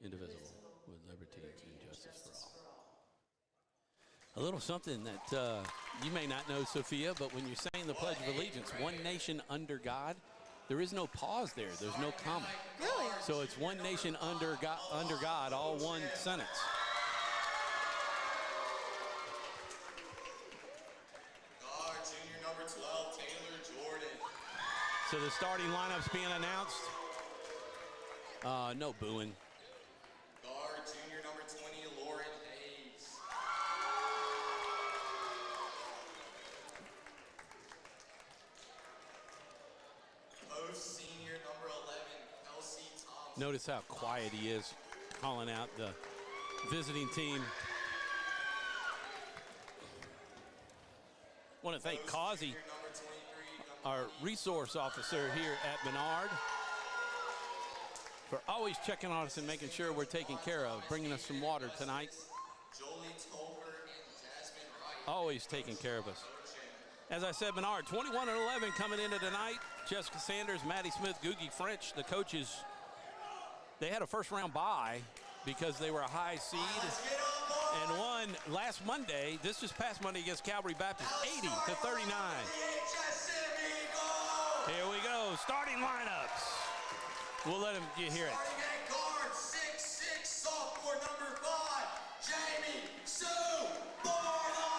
indivisible, with liberty and justice for all. A little something that you may not know, Sophia, but when you're saying the Pledge of Allegiance, one nation under God, there is no pause there. There's no comma. Really? So it's one nation under God, all one sentence. Guard, junior number 12, Taylor Jordan. So the starting lineup's being announced. No booing. Guard, junior number 20, Lauren Hayes. Post, senior number 11, Kelsey Thompson. Notice how quiet he is, calling out the visiting team. Want to thank Causey, our resource officer here at Menard, for always checking on us and making sure we're taken care of, bringing us some water tonight. Jolie Tolbert and Jasmine Wright. Always taking care of us. As I said, Menard, 21-11 coming into tonight. Jessica Sanders, Maddie Smith, Googie French, the coaches, they had a first-round bye because they were a high seed and won last Monday, this just past Monday against Calvary Baptist, 80-39. HSM Eagles. Here we go, starting lineups. We'll let them hear it. Starting at guard, 6'6", sophomore number 5, Jamie Sue Barlow.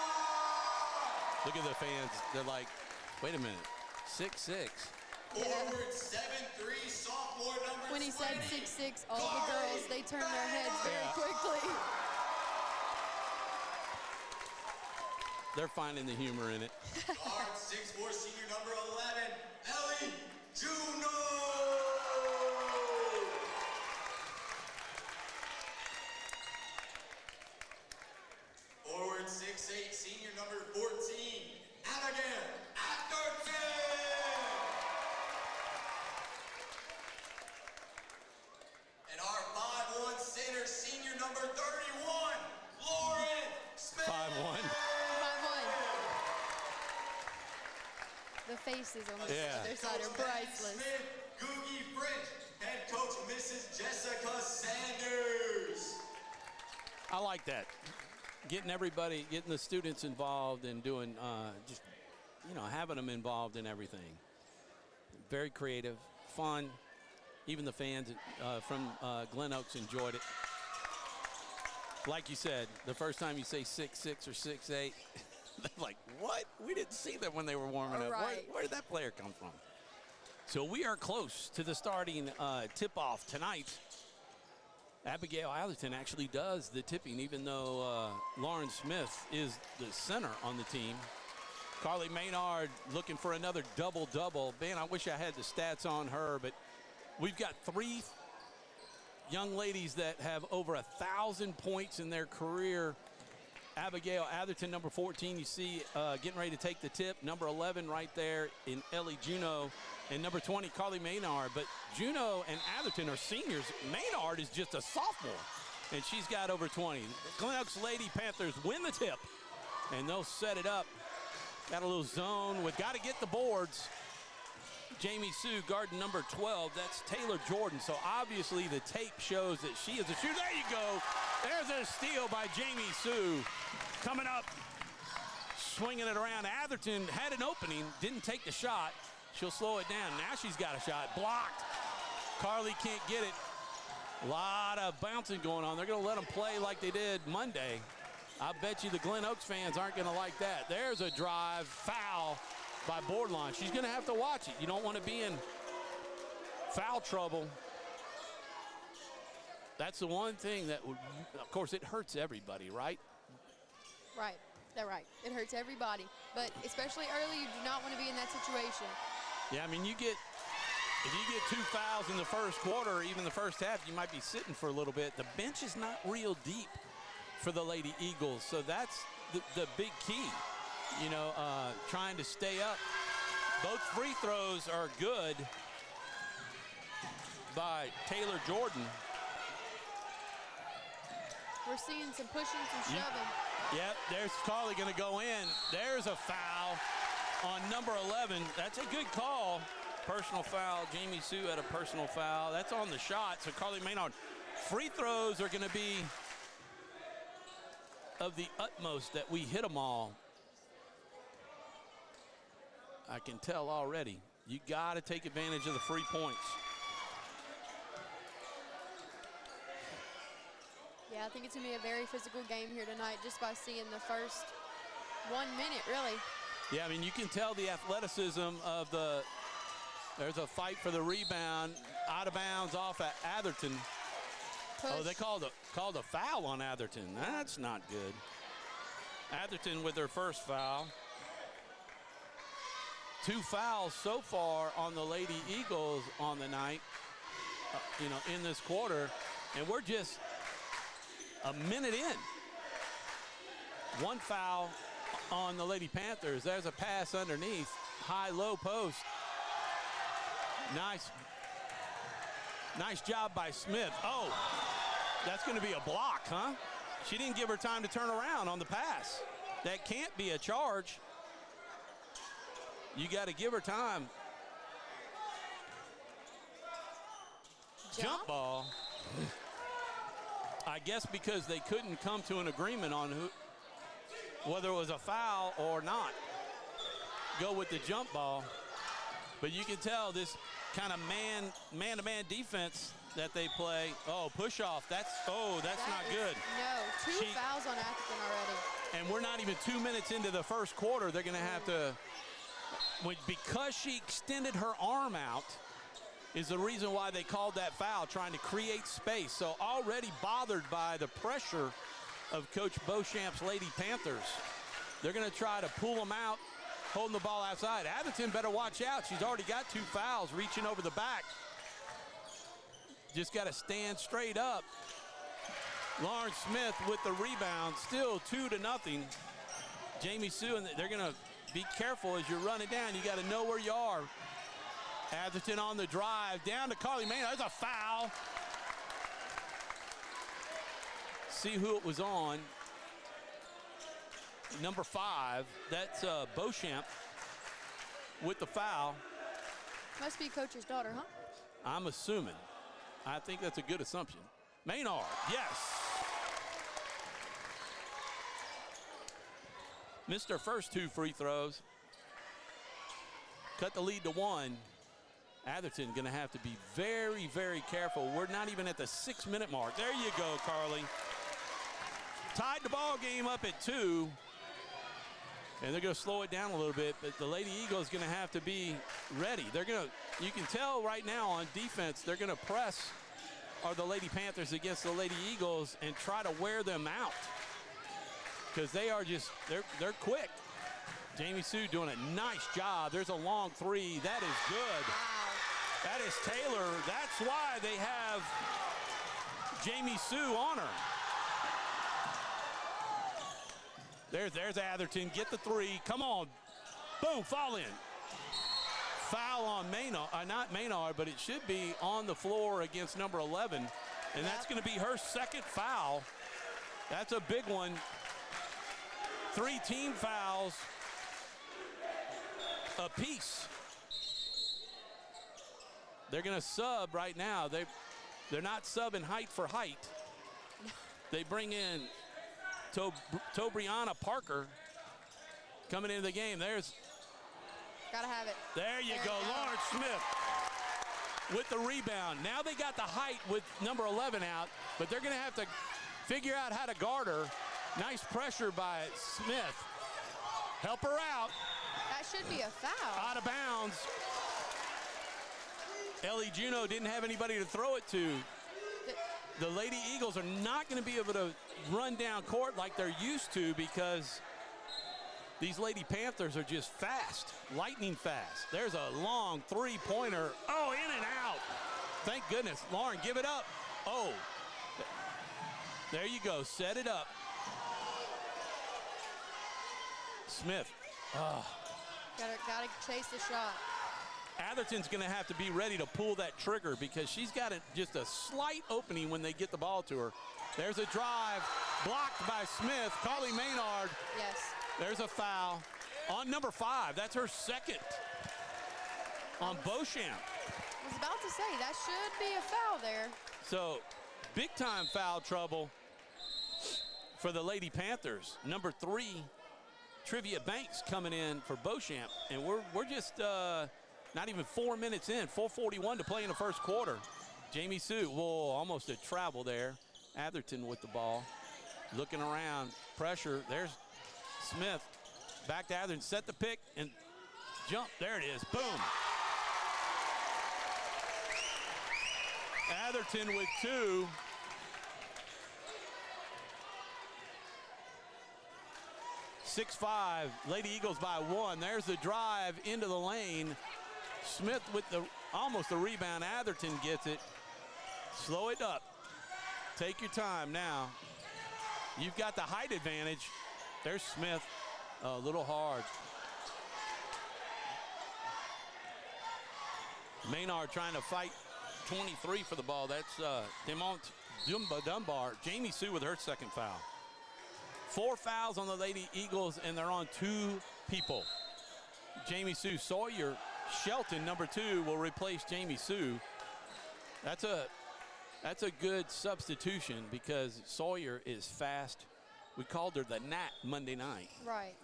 Look at the fans. They're like, wait a minute, 6'6". Forward, 7'3", sophomore number 20. When he said 6'6", all the girls, they turned their heads very quickly. They're finding the humor in it. Guard, 6'4", senior number 11, Ellie Juno. Forward, 6'8", senior number 14, Abigail Atherton. And our 5'1" center, senior number 31, Lauren Smith. 5'1". 5'1". The faces on the other side are priceless. Smith, Googie French, head coach Mrs. Jessica Sanders. I like that. Getting everybody, getting the students involved and doing, just, having them involved in everything. Very creative, fun. Even the fans from Glen Oaks enjoyed it. Like you said, the first time you say 6'6" or 6'8", they're like, what? We didn't see them when they were warming up. Right. Where did that player come from? So we are close to the starting tip-off tonight. Abigail Atherton actually does the tipping, even though Lauren Smith is the center on the team. Carly Menard looking for another double-double. Man, I wish I had the stats on her, but we've got 3 young ladies that have over 1,000 points in their career. Abigail Atherton, number 14, you see getting ready to take the tip. Number 11 right there in Ellie Juno. And number 20, Carly Menard. But Juno and Atherton are seniors. Menard is just a sophomore, and she's got over 20. Glen Oaks Lady Panthers win the tip, and they'll set it up. Got a little zone. We've got to get the boards. Jamie Sue, guard number 12. That's Taylor Jordan. So obviously the tape shows that she is a shooter. There you go. There's a steal by Jamie Sue. Coming up, swinging it around. Atherton had an opening, didn't take the shot. She'll slow it down. Now she's got a shot. Blocked. Carly can't get it. A lot of bouncing going on. They're going to let them play like they did Monday. I bet you the Glen Oaks fans aren't going to like that. There's a drive, foul by Borderline. She's going to have to watch it. You don't want to be in foul trouble. That's the one thing that would, of course, it hurts everybody, right? Right. They're right. It hurts everybody. But especially early, you do not want to be in that situation. Yeah, I mean, if you get 2 fouls in the first quarter or even the first half, you might be sitting for a little bit. The bench is not real deep for the Lady Eagles, so that's the big key, trying to stay up. Both free throws are good by Taylor Jordan. We're seeing some pushing, some shoving. Yep, there's Carly going to go in. There's a foul on number 11. That's a good call. Personal foul. Jamie Sue had a personal foul. That's on the shot. So Carly Menard Free throws are going to be of the utmost that we hit them all. I can tell already. You got to take advantage of the free points. Yeah, I think it's going to be a very physical game here tonight just by seeing the first 1 minute, really. Yeah, I mean, you can tell the athleticism of the, there's a fight for the rebound, out of bounds off at Atherton. Push. Oh, they called a foul on Atherton. That's not good. Atherton with their first foul. 2 fouls so far on the Lady Eagles on the night, in this quarter. And we're just a minute in. 1 foul on the Lady Panthers. There's a pass underneath. High-low post. Nice job by Smith. Oh, that's going to be a block, huh? She didn't give her time to turn around on the pass. That can't be a charge. You got to give her time. Jump ball. I guess because they couldn't come to an agreement on whether it was a foul or not. Go with the jump ball. But you can tell this kind of man-to-man defense that they play. Oh, push off. That's not good. No, 2 fouls on Atherton already. And we're not even 2 minutes into the first quarter. They're going to have to, because she extended her arm out, is the reason why they called that foul, trying to create space. So already bothered by the pressure of Coach Beauchamp's Lady Panthers. They're going to try to pull them out, holding the ball outside. Atherton better watch out. She's already got 2 fouls, reaching over the back. Just got to stand straight up. Lauren Smith with the rebound, still 2-0. Jamie Sue, and they're going to be careful as you're running down. You got to know where you are. Atherton on the drive, down to Carly Maynard. There's a foul. See who it was on. Number 5, that's Beauchamp with the foul. Must be coach's daughter, huh? I'm assuming. I think that's a good assumption. Menard, yes. Missed her first 2 free throws. Cut the lead to 1. Atherton going to have to be very, very careful. We're not even at the 6-minute mark. There you go, Carly. Tied the ball game up at 2. And they're going to slow it down a little bit, but the Lady Eagles going to have to be ready. They're going to, you can tell right now on defense, they're going to press the Lady Panthers against the Lady Eagles and try to wear them out. Because they are just, they're quick. Jamie Sue doing a nice job. There's a long 3. That is good. Wow. That is Taylor. That's why they have Jamie Sue on her. There's Atherton. Get the 3. Come on. Boom, fall in. Foul on Menard. Not Menard, but it should be on the floor against number 11. And that's going to be her second foul. That's a big one. 3 team fouls apiece. They're going to sub right now. They're not subbing height for height. They bring in Tobrianna Parker coming into the game. Gotta have it. There you go. Lawrence Smith with the rebound. Now they got the height with number 11 out, but they're going to have to figure out how to guard her. Nice pressure by Smith. Help her out. That should be a foul. Out of bounds. Ellie Juneau didn't have anybody to throw it to. The Lady Eagles are not going to be able to run down court like they're used to because these Lady Panthers are just fast, lightning fast. There's a long 3-pointer. Oh, in and out. Thank goodness. Lauren, give it up. Oh, there you go. Set it up. Smith. Oh. Gotta chase the shot. Atherton's going to have to be ready to pull that trigger because she's got just a slight opening when they get the ball to her. There's a drive blocked by Smith. Carly Maynard. Yes. There's a foul on number 5. That's her second on Beauchamp. I was about to say, that should be a foul there. So big time foul trouble for the Lady Panthers. Number 3, Trivia Banks coming in for Beauchamp. And we're just not even 4 minutes in, 4:41 to play in the first quarter. Jamie Sue, whoa, almost a travel there. Atherton with the ball. Looking around, pressure. There's Smith. Back to Atherton, set the pick and jump. There it is, boom. Atherton with 2. (6-5), Lady Eagles by 1. There's the drive into the lane. Smith with almost the rebound. Atherton gets it. Slow it up. Take your time now. You've got the height advantage. There's Smith. A little hard. Menard trying to fight 23 for the ball. That's Demont Dunbar. Jamie Sue with her second foul. 4 fouls on the Lady Eagles, and they're on 2 people. Jamie Sue. Sawyer Shelton, number 2, will replace Jamie Sue. That's a good substitution because Sawyer is fast. We called her the Gnat Monday night. Right.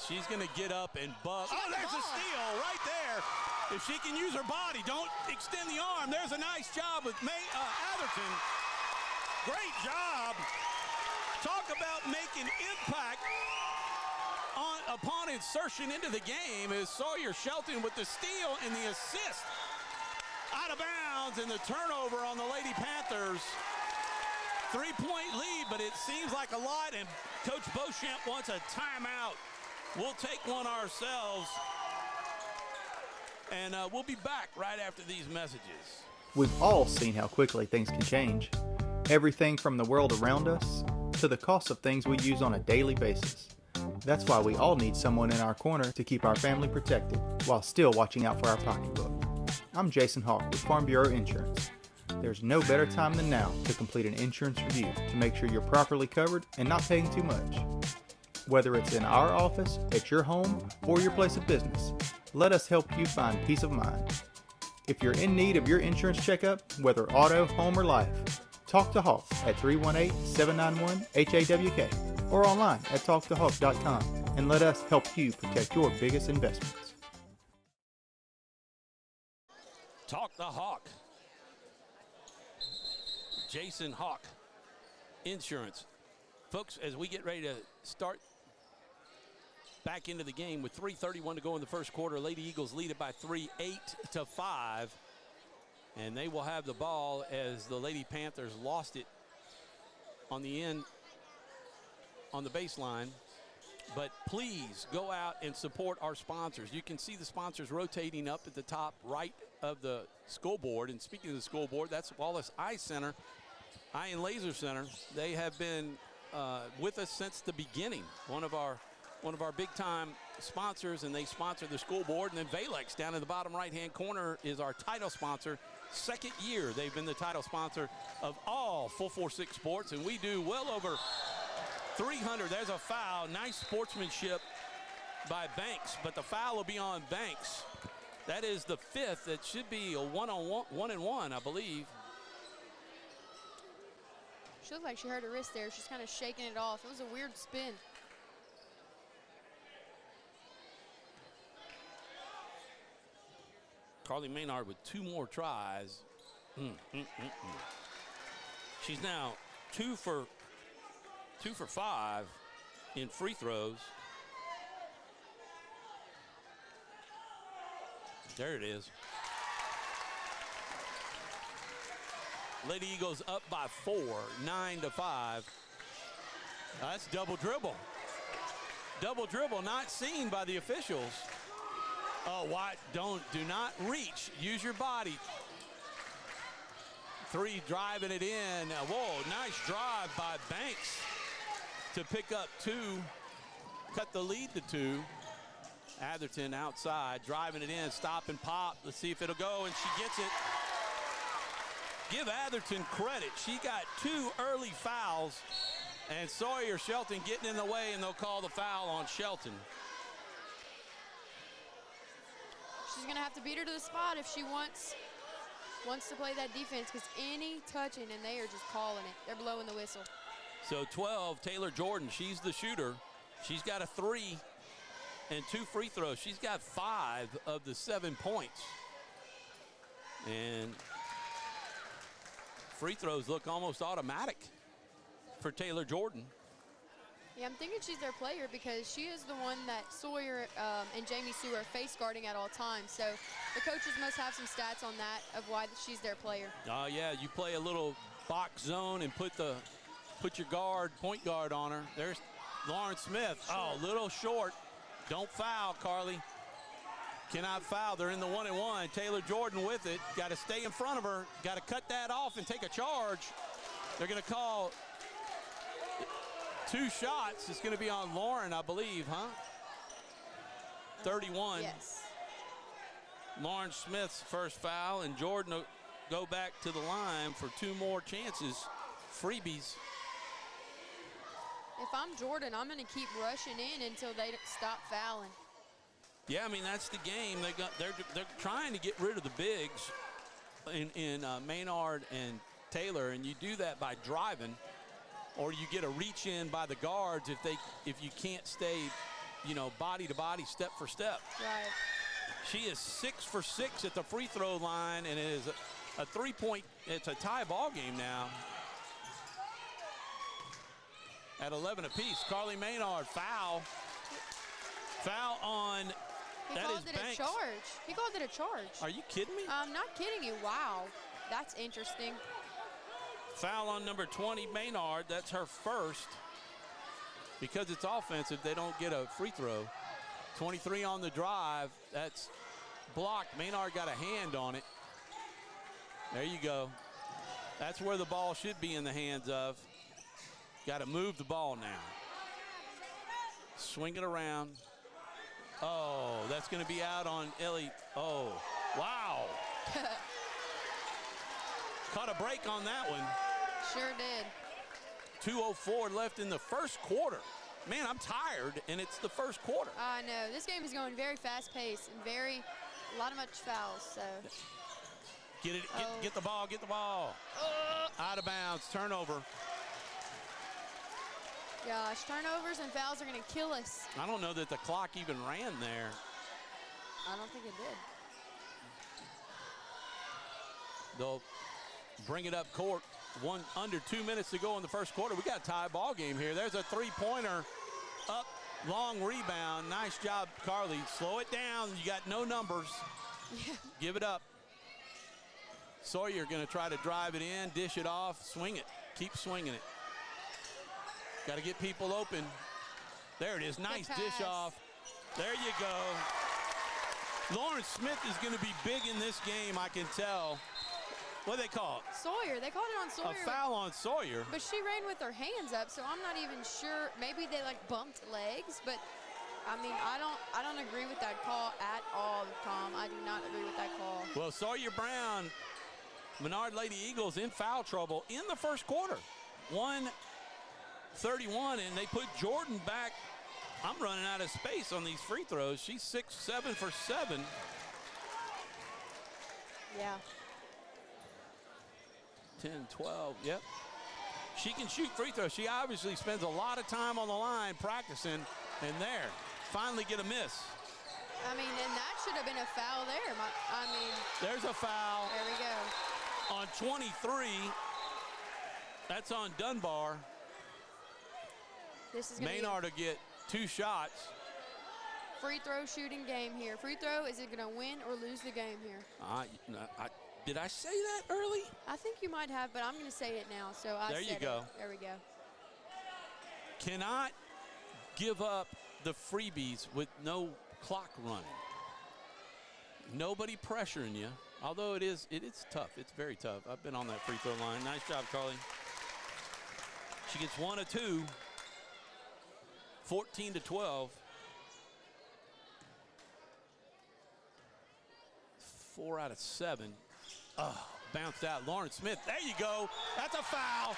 She's going to get up and buck. Oh, there's a steal right there. If she can use her body, don't extend the arm. There's a nice job with Atherton. Great job. Talk about making impact upon insertion into the game is Sawyer Shelton with the steal and the assist. Out of bounds, and the turnover on the Lady Panthers. 3-point lead, but it seems like a lot, and Coach Beauchamp wants a timeout. We'll take one ourselves, and we'll be back right after these messages. We've all seen how quickly things can change. Everything from the world around us to the cost of things we use on a daily basis. That's why we all need someone in our corner to keep our family protected while still watching out for our pocketbook. I'm Jason Hawk with Farm Bureau Insurance. There's no better time than now to complete an insurance review to make sure you're properly covered and not paying too much. Whether it's in our office, at your home, or your place of business, let us help you find peace of mind. If you're in need of your insurance checkup, whether auto, home, or life, talk to Hawk at 318-791-HAWK or online at talktohawk.com and let us help you protect your biggest investments. Talk the Hawk. Jason Hawk, Insurance. Folks, as we get ready to start back into the game with 3:31 to go in the first quarter, Lady Eagles lead it by 3, 8-5. And they will have the ball as the Lady Panthers lost it on the end, on the baseline. But please go out and support our sponsors. You can see the sponsors rotating up at the top right of the school board. And speaking of the school board, that's Wallace Eye Center, Eye and Laser Center. They have been with us since the beginning. One of our big time sponsors, and they sponsor the school board. And then Valex down in the bottom right hand corner is our title sponsor. Second year they've been the title sponsor of all 446 sports, and we do well over 300. There's a foul. Nice sportsmanship by Banks, but the foul will be on Banks. That is the 5th. It should be a 1-on-1, I believe. She looked like she hurt her wrist there. She's kind of shaking it off. It was a weird spin. Carly Menard with 2 more tries. She's now 2 for 5 in free throws. There it is. Lady Eagles up by 4, 9-5. That's double dribble. Double dribble not seen by the officials. Oh, why? Do not reach. Use your body. 3 driving it in. Whoa, nice drive by Banks to pick up 2. Cut the lead to 2. Atherton outside, driving it in, stop and pop. Let's see if it'll go, and she gets it. Give Atherton credit. She got 2 early fouls, and Sawyer Shelton getting in the way, and they'll call the foul on Shelton. She's going to have to beat her to the spot if she wants wants to play that defense because any touching and they are just calling it. They're blowing the whistle. So 12, Taylor Jordan, she's the shooter. She's got a 3 and 2 free throws. She's got 5 of the 7 points. And free throws look almost automatic for Taylor Jordan. Yeah, I'm thinking she's their player because she is the one that Sawyer and Jamie Sue are face guarding at all times. So the coaches must have some stats on that of why she's their player. Yeah, you play a little box zone and put your point guard on her. There's Lauren Smith. Oh, little short. Don't foul, Carly. Cannot foul. They're in the 1-and-1. Taylor Jordan with it. Got to stay in front of her. Got to cut that off and take a charge. They're going to call 2 shots. It's going to be on Lauren, I believe, huh? 31. Yes. Lauren Smith's first foul, and Jordan will go back to the line for 2 more chances. Freebies. If I'm Jordan, I'm going to keep rushing in until they stop fouling. Yeah, I mean, that's the game. They're trying to get rid of the bigs in Menard and Taylor, and you do that by driving, or you get a reach in by the guards if you can't stay, body to body, step for step. Right. She is 6 for 6 at the free throw line, and it is a 3-point. It's a tie ball game now. At 11 apiece, Carly Menard foul on. He that called is it Banks. a charge. He called it a charge. Are you kidding me? I'm not kidding you. Wow, that's interesting. Foul on number 20, Menard. That's her first. Because it's offensive, they don't get a free throw. 23 on the drive. That's blocked. Menard got a hand on it. There you go. That's where the ball should be in the hands of. Got to move the ball now. Swing it around. Oh, that's going to be out on Ellie. Oh, wow. Caught a break on that one. Sure did. 2:04 left in the first quarter. Man, I'm tired, and it's the first quarter. I know. This game is going very fast-paced and a lot of much fouls. So. Get the ball. Out of bounds, turnover. Gosh, turnovers and fouls are going to kill us. I don't know that the clock even ran there. I don't think it did. They'll bring it up court. Under 2 minutes to go in the first quarter. We got a tie ball game here. There's a 3-pointer up, long rebound. Nice job, Carly. Slow it down. You got no numbers. Yeah. Give it up. Sawyer going to try to drive it in, dish it off, swing it. Keep swinging it. Got to get people open. There it is. Nice dish off. There you go. Lauren Smith is going to be big in this game, I can tell. What do they call it? Sawyer. They called it on Sawyer. A foul on Sawyer. But she ran with her hands up, so I'm not even sure. Maybe they bumped legs, but I mean, I don't agree with that call at all, Tom. I do not agree with that call. Well, Sawyer Brown, Menard Lady Eagles in foul trouble in the first quarter. 1:31, and they put Jordan back. I'm running out of space on these free throws. She's 7 for 7. Yeah. 10, 12, yep. She can shoot free throws. She obviously spends a lot of time on the line practicing, and there, finally get a miss. I mean, and that should have been a foul there. There's a foul. There we go. On 23, that's on Dunbar. This is going to be Menard will get 2 shots. free throw shooting game here. Free throw, is it going to win or lose the game here? Did I say that early? I think you might have, but I'm going to say it now. So There you go. There we go. Cannot give up the freebies with no clock running. Nobody pressuring you, although it is tough. It's very tough. I've been on that free throw line. Nice job, Carly. She gets 1 of 2. 14-12. 4 out of 7. Bounced out. Lauren Smith. There you go. That's a foul.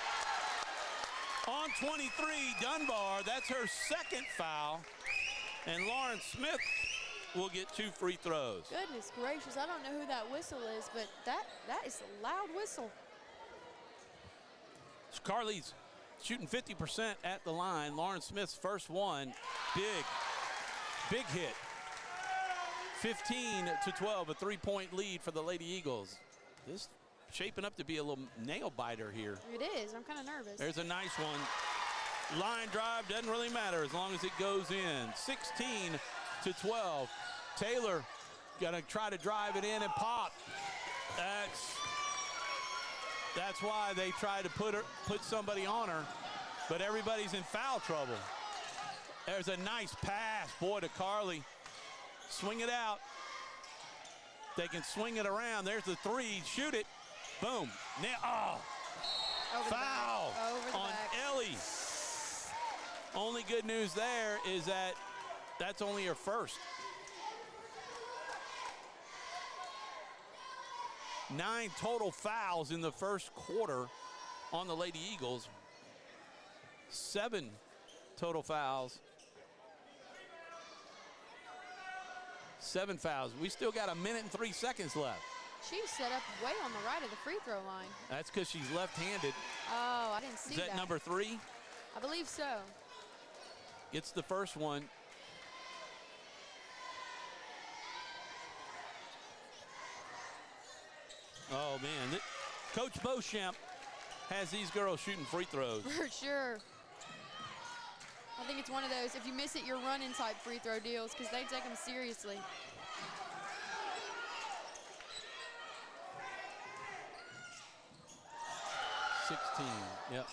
On 23, Dunbar. That's her second foul. And Lauren Smith will get 2 free throws. Goodness gracious, I don't know who that whistle is, but that is a loud whistle. Carly's shooting 50% at the line. Lauren Smith's first one, big hit. 15-12, a 3-point lead for the Lady Eagles. This shaping up to be a little nail biter here. It is. I'm kind of nervous. There's a nice one. Line drive doesn't really matter as long as it goes in. 16-12. Taylor gonna try to drive it in and pop. That's why they try to put somebody on her, but everybody's in foul trouble. There's a nice pass, boy, to Carly. Swing it out. They can swing it around. There's the 3. Shoot it. Boom. Now, foul on Ellie. Only good news there is that that's only her first. 9 total fouls in the first quarter on the Lady Eagles. 7 total fouls. 7 fouls. We still got a minute and 3 seconds left. She's set up way on the right of the free throw line. That's because she's left-handed. Oh, I didn't see that. Is that number 3? I believe so. It's the first one. Oh, man. Coach Beauchamp has these girls shooting free throws. For sure. I think it's one of those, if you miss it, you're running type free throw deals because they take them seriously. Yep.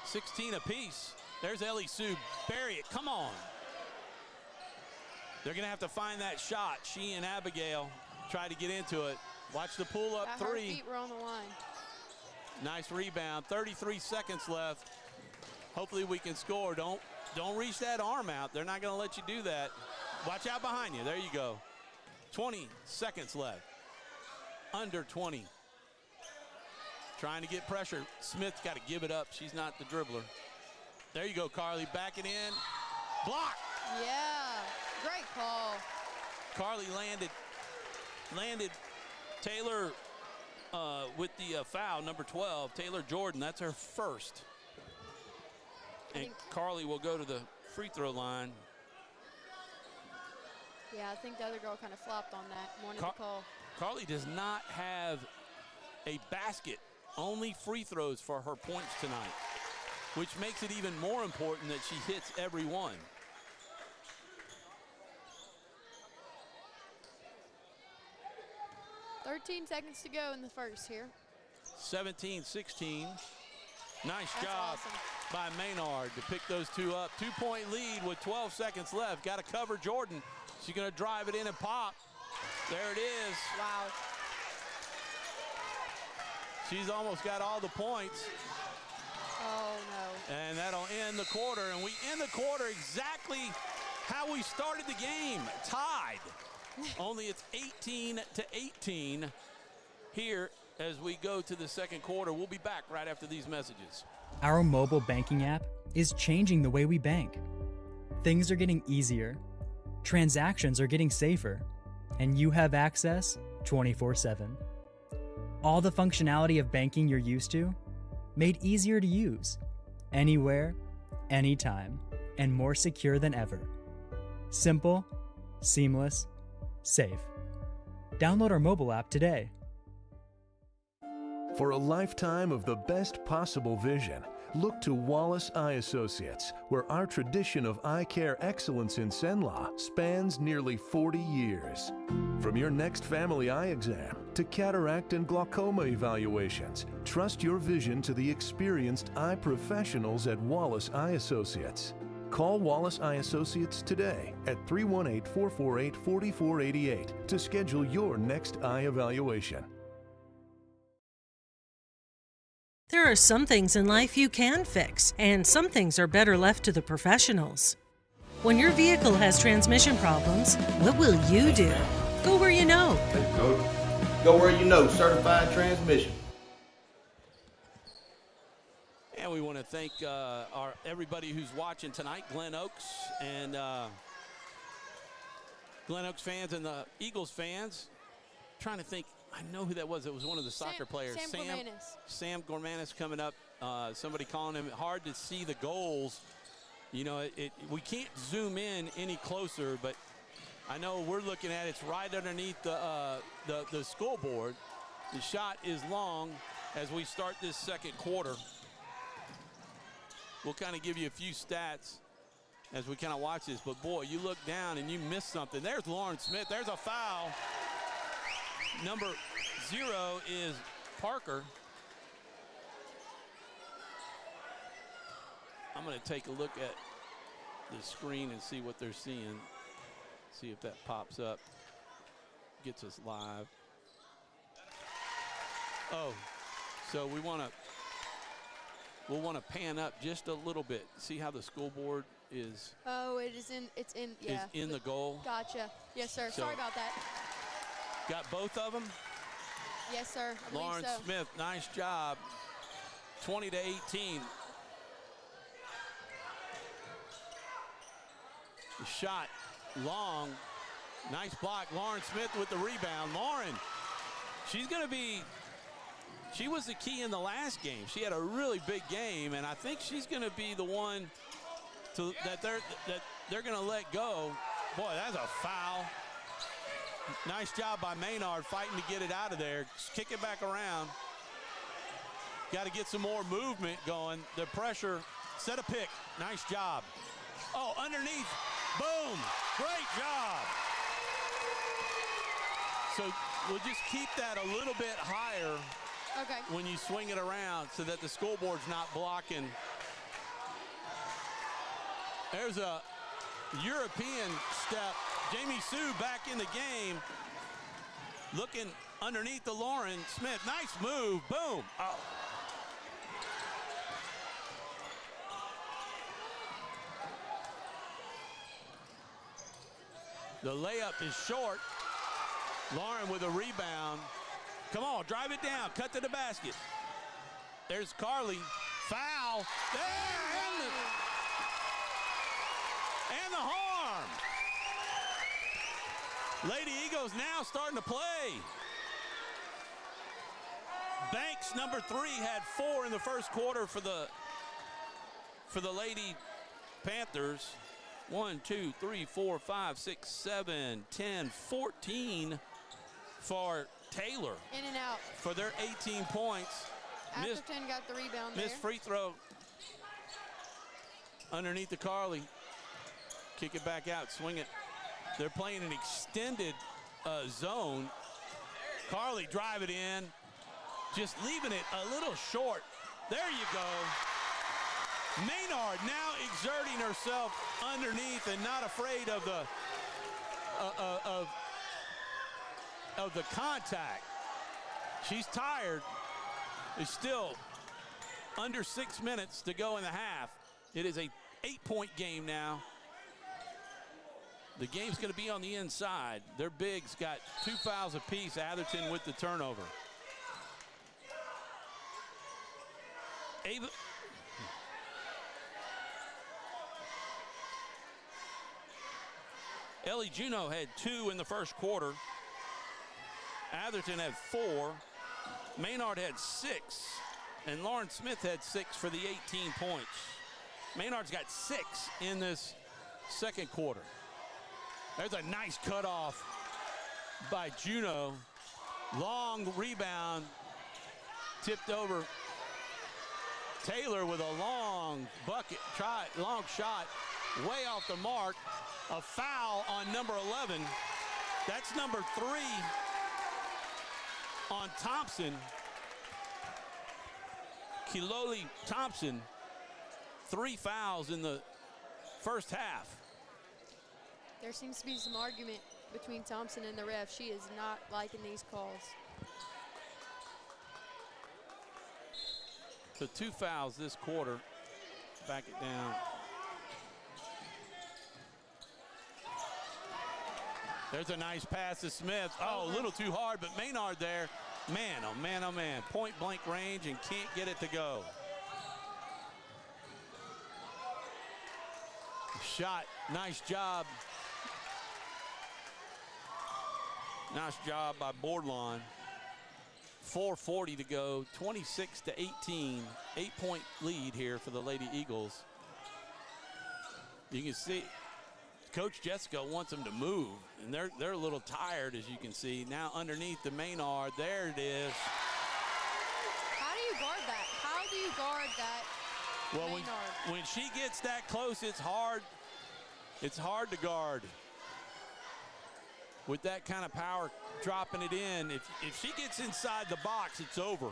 16 apiece. There's Ellie Sue. Bury it. Come on. They're going to have to find that shot. She and Abigail try to get into it. Watch the pull up 3. Her feet were on the line. Nice rebound. 33 seconds left. Hopefully we can score. Don't reach that arm out. They're not going to let you do that. Watch out behind you. There you go. 20 seconds left. Under 20. Trying to get pressure. Smith's got to give it up. She's not the dribbler. There you go, Carly. Back it in. Block. Yeah. Great call. Carly landed Taylor with the foul, number 12. Taylor Jordan, that's her first. And Carly will go to the free throw line. Yeah, I think the other girl kind of flopped on that. Wanted to call. Carly does not have a basket. Only free throws for her points tonight, which makes it even more important that she hits every one. $13 seconds to go in the first here. 17-16. Nice That's job awesome by Menard to pick those 2 up. 2-point lead with 12 seconds left. Got to cover Jordan. She's going to drive it in and pop. There it is. Wow. She's almost got all the points. Oh, no. And that'll end the quarter. And we end the quarter exactly how we started the game, tied. Only it's 18-18 here as we go to the second quarter. We'll be back right after these messages. Our mobile banking app is changing the way we bank. Things are getting easier, transactions are getting safer, and you have access 24/7. All the functionality of banking you're used to, made easier to use, anywhere, anytime, and more secure than ever. Simple, seamless, safe. Download our mobile app today. For a lifetime of the best possible vision, look to Wallace Eye Associates, where our tradition of eye care excellence in Cenla spans nearly 40 years. From your next family eye exam to cataract and glaucoma evaluations, trust your vision to the experienced eye professionals at Wallace Eye Associates. Call Wallace Eye Associates today at 318-448-4488 to schedule your next eye evaluation. There are some things in life you can fix, and some things are better left to the professionals. When your vehicle has transmission problems, what will you do? Go where you know. Go where you know, Certified Transmission. And we want to thank everybody who's watching tonight, Glen Oaks and Glen Oaks fans and the Eagles fans. Trying to think, I know who that was. It was one of the soccer players. Sam Gormanis coming up. Somebody calling him. Hard to see the goals. You know, we can't zoom in any closer, but I know we're looking at it's right underneath the scoreboard. The shot is long as we start this second quarter. We'll kind of give you a few stats as we kind of watch this, but boy, you look down and you miss something. There's Lauren Smith. There's a foul. Number 0 is Parker. I'm going to take a look at the screen and see what they're seeing. See if that pops up. Gets us live. Oh, so we'll want to pan up just a little bit. See how the scoreboard is. Oh, it's in the goal. Gotcha. Yes, sir. So, sorry about that. Got both of them? Yes, sir. I believe Lauren so. Smith, nice job. 20-18. The shot long. Nice block. Lauren Smith with the rebound. Lauren, she was the key in the last game. She had a really big game, and I think she's going to be the one that they're going to let go. Boy, that's a foul. Nice job by Menard fighting to get it out of there. Just kick it back around. Got to get some more movement going. The pressure, set a pick. Nice job. Oh, underneath. Boom. Great job. So we'll just keep that a little bit higher when you swing it around so that the scoreboard's not blocking. There's a European step. Jamie Sue back in the game. Looking underneath the Lauren Smith. Nice move. Boom. Oh. The layup is short. Lauren with a rebound. Come on, drive it down. Cut to the basket. There's Carly. Foul. There. And the harm. Lady Eagles now starting to play. Banks, number 3, had 4 in the first quarter for the Lady Panthers. 1, 2, 3, 4, 5, 6, 7, 10, 14 for Taylor. In and out. For their 18 points. Atherton got the rebound there. Missed free throw. Underneath the Carly. Kick it back out, swing it. They're playing an extended zone. Carly drive it in. Just leaving it a little short. There you go. Menard now exerting herself underneath and not afraid of the contact. She's tired. There's still under 6 minutes to go in the half. It is a 8-point game now. The game's going to be on the inside. Their bigs got 2 fouls apiece. Atherton with the turnover. Ellie Juneau had 2 in the first quarter. Atherton had 4. Menard had 6. And Lauren Smith had 6 for the 18 points. Menard's got 6 in this second quarter. There's a nice cutoff by Juneau. Long rebound. Tipped over. Taylor with a long bucket, long shot, way off the mark. A foul on number 11. That's number 3 on Thompson. Kiloli Thompson. 3 fouls in the first half. There seems to be some argument between Thompson and the ref. She is not liking these calls. So 2 fouls this quarter. Back it down. There's a nice pass to Smith. Oh, a little too hard, but Menard there. Man, oh man, oh man. Point blank range and can't get it to go. Shot, nice job Nice job by Bordelon. 4:40 to go, 26-18, 8-point lead here for the Lady Eagles. You can see Coach Jessica wants them to move, and they're a little tired, as you can see. Now underneath the Menard, there it is. How do you guard that? How do you guard that? Well, when she gets that close, it's hard. It's hard to guard. With that kind of power, dropping it in, if she gets inside the box, it's over.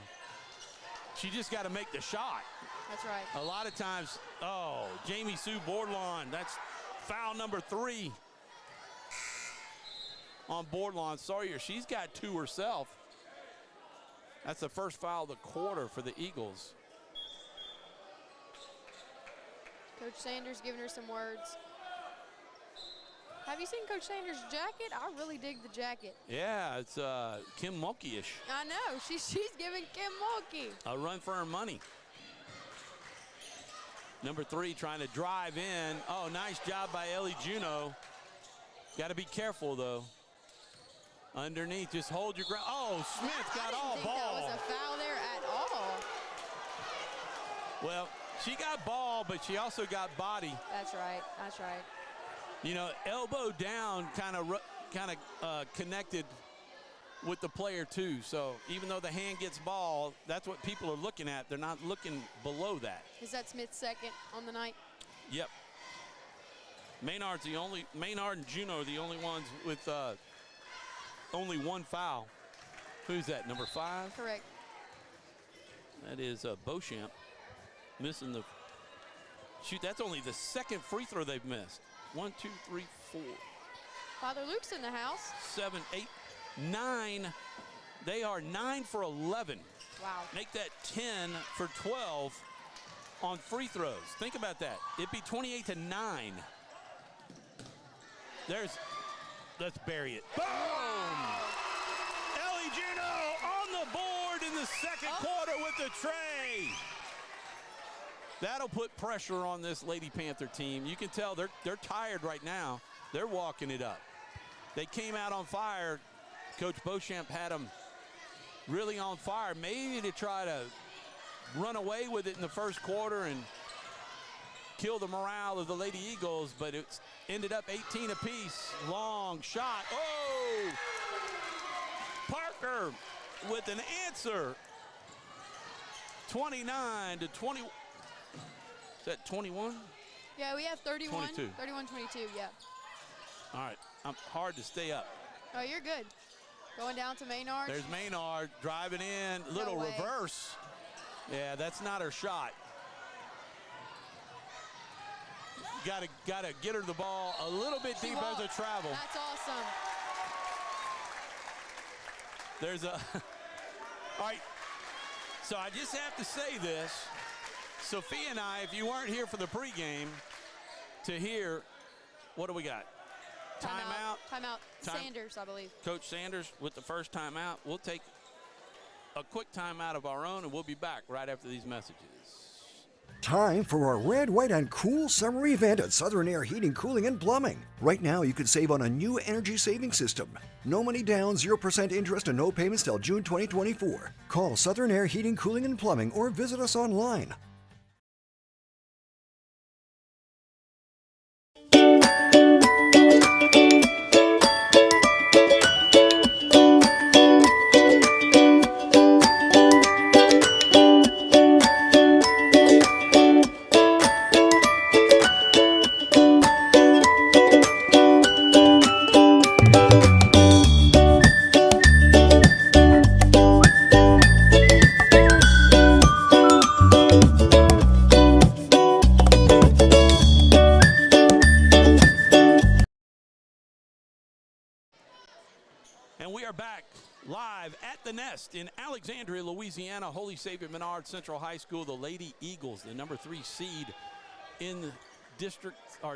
She just got to make the shot. That's right. A lot of times, Jamie Sue Bordelon, that's foul number 3 on Bordelon Sawyer. She's got 2 herself. That's the first foul of the quarter for the Eagles. Coach Sanders giving her some words. Have you seen Coach Sanders' jacket? I really dig the jacket. Yeah, it's Kim Mulkey-ish. I know. She's giving Kim Mulkey a run for her money. Number 3 trying to drive in. Oh, nice job by Ellie Juneau. Got to be careful, though. Underneath, just hold your ground. Oh, Smith got all ball. I didn't think that was a foul there at all. Well, she got ball, but she also got body. That's right. That's right. You know, elbow down kind of connected with the player, too. So even though the hand gets ball, that's what people are looking at. They're not looking below that. Is that Smith's second on the night? Yep. Menard and Juneau are the only ones with only 1 foul. Who's that, number 5? Correct. That is Beauchamp missing the shoot. That's only the 2nd free throw they've missed. 1, 2, 3, 4. Father Luke's in the house. 7, 8, 9. They are 9 for 11. Wow. Make that 10 for 12 on free throws. Think about that. It'd be 28-9. Let's bury it. Boom! Ellie Juneau on the board in the 2nd quarter with the tray. That'll put pressure on this Lady Panther team. You can tell they're tired right now. They're walking it up. They came out on fire. Coach Beauchamp had them really on fire, maybe to try to run away with it in the 1st quarter and kill the morale of the Lady Eagles, but it ended up 18 apiece. Long shot. Oh! Parker with an answer. 29-20. Is that 21? Yeah, we have 31. 22. 31-22, yeah. All right, I'm hard to stay up. Oh, you're good. Going down to Menard. There's Menard driving in, little reverse. Yeah, that's not her shot. Gotta get her the ball a little bit deep as a travel. That's awesome. There's a, all right, so I just have to say this. Sophia and I, if you weren't here for the pregame, to hear, what do we got? Timeout. Timeout. Sanders, I believe. Coach Sanders with the first timeout. We'll take a quick timeout of our own, and we'll be back right after these messages. Time for a red, white, and cool summer event at Southern Air Heating, Cooling, and Plumbing. Right now, you can save on a new energy saving system. No money down, 0% interest, and no payments till June 2024. Call Southern Air Heating, Cooling, and Plumbing or visit us online. In Alexandria, Louisiana, Holy Savior Menard Central High School, the Lady Eagles, the number 3 seed in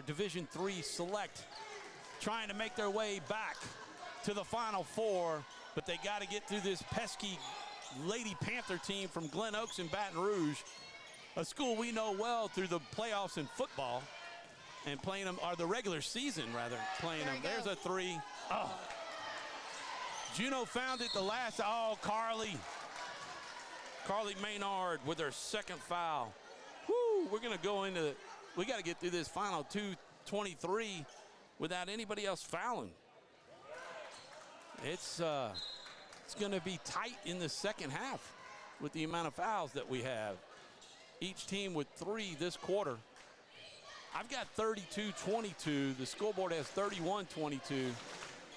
Division III Select, trying to make their way back to the Final Four, but they got to get through this pesky Lady Panther team from Glen Oaks and Baton Rouge, a school we know well through the playoffs in football and playing them, or the regular season rather, playing them. There's a 3. Oh. Juneau found it the last. Oh, Carly Menard with her second foul. Woo, we're going to go into, we got to get through this final 2:23 without anybody else fouling. It's going to be tight in the second half with the amount of fouls that we have. Each team with 3 this quarter. I've got 32-22. The scoreboard has 31-22,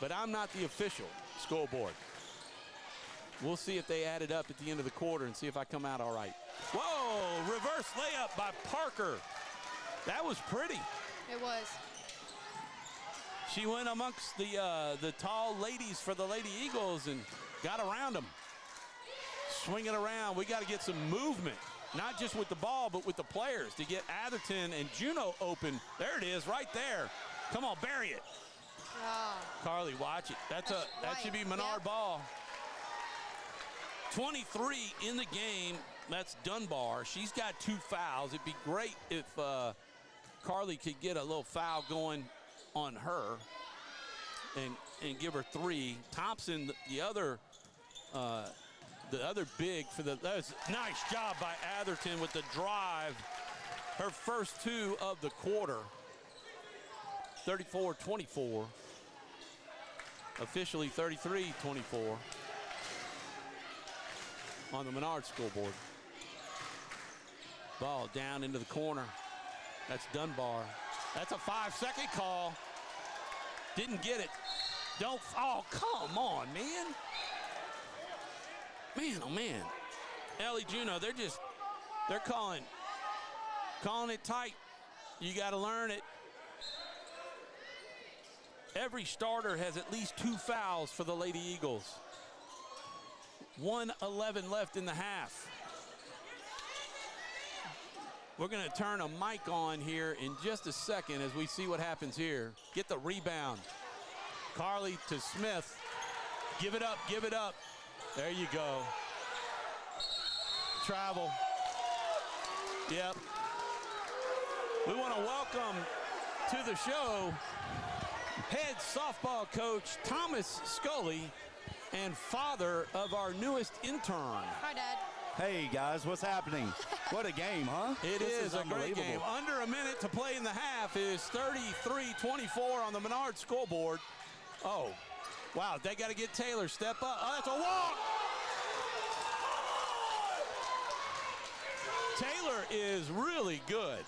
but I'm not the official scoreboard. We'll see if they add it up at the end of the quarter and see if I come out all right. Whoa, reverse layup by Parker. That was pretty. It was. She went amongst the tall ladies for the Lady Eagles and got around them. Swing it around. We got to get some movement, not just with the ball, but with the players to get Atherton and Juneau open. There it is, right there. Come on, bury it. Carly, watch it. That should be Menard ball. 23 in the game. That's Dunbar. She's got 2 fouls. It'd be great if Carly could get a little foul going on her and give her 3. Thompson, the other big for the, that was nice job by Atherton with the drive. Her first 2 of the quarter. 34-24. Officially 33-24 on the Menard scoreboard. Ball down into the corner. That's Dunbar. That's a 5-second call. Didn't get it. Oh, come on, man. Man, oh, man. Ellie Juneau, they're calling it tight. You got to learn it. Every starter has at least 2 fouls for the Lady Eagles. 1:11 left in the half. We're going to turn a mic on here in just a second as we see what happens here. Get the rebound. Carly to Smith. Give it up, give it up. There you go. Travel. Yep. We want to welcome to the show head softball coach Thomas Scully and father of our newest intern. Hi, Dad. Hey, guys, what's happening? What a game, huh? It is a great game. Under a minute to play in the half. It is 33-24 on the Menard scoreboard. Oh, wow, they got to get Taylor. Step up. Oh, that's a walk. Taylor is really good.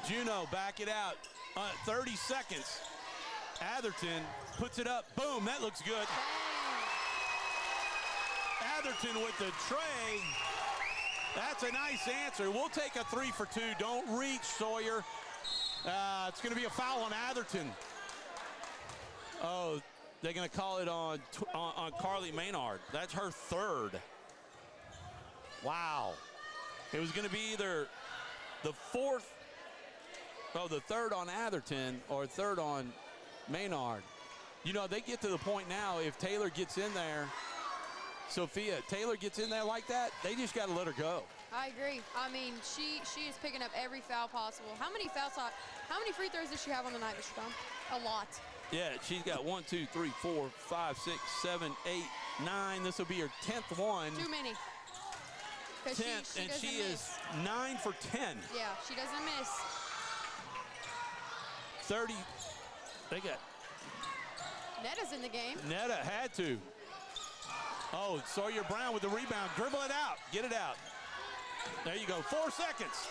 Juneau, back it out. 30 seconds. Atherton puts it up. Boom, that looks good. Atherton with the tray. That's a nice answer. We'll take a 3 for 2. Don't reach, Sawyer. It's going to be a foul on Atherton. Oh, they're going to call it on Carly Menard. That's her 3rd. Wow. It was going to be either the 4th, the 3rd on Atherton or 3rd on Menard. You know, they get to the point now, if Taylor gets in there, Sophia, Taylor gets in there like that, they just got to let her go. I agree. I mean, she is picking up every foul possible. How many free throws does she have on the night, Mr. Tom? A lot. Yeah, she's got 1, 2, 3, 4, 5, 6, 7, 8, 9. This will be her 10th one. Too many. 10th, and she is 9 for 10. Yeah, she doesn't miss. 30. They got. Netta's in the game. Netta had to. Oh, Sawyer Brown with the rebound. Dribble it out. Get it out. There you go. 4 seconds.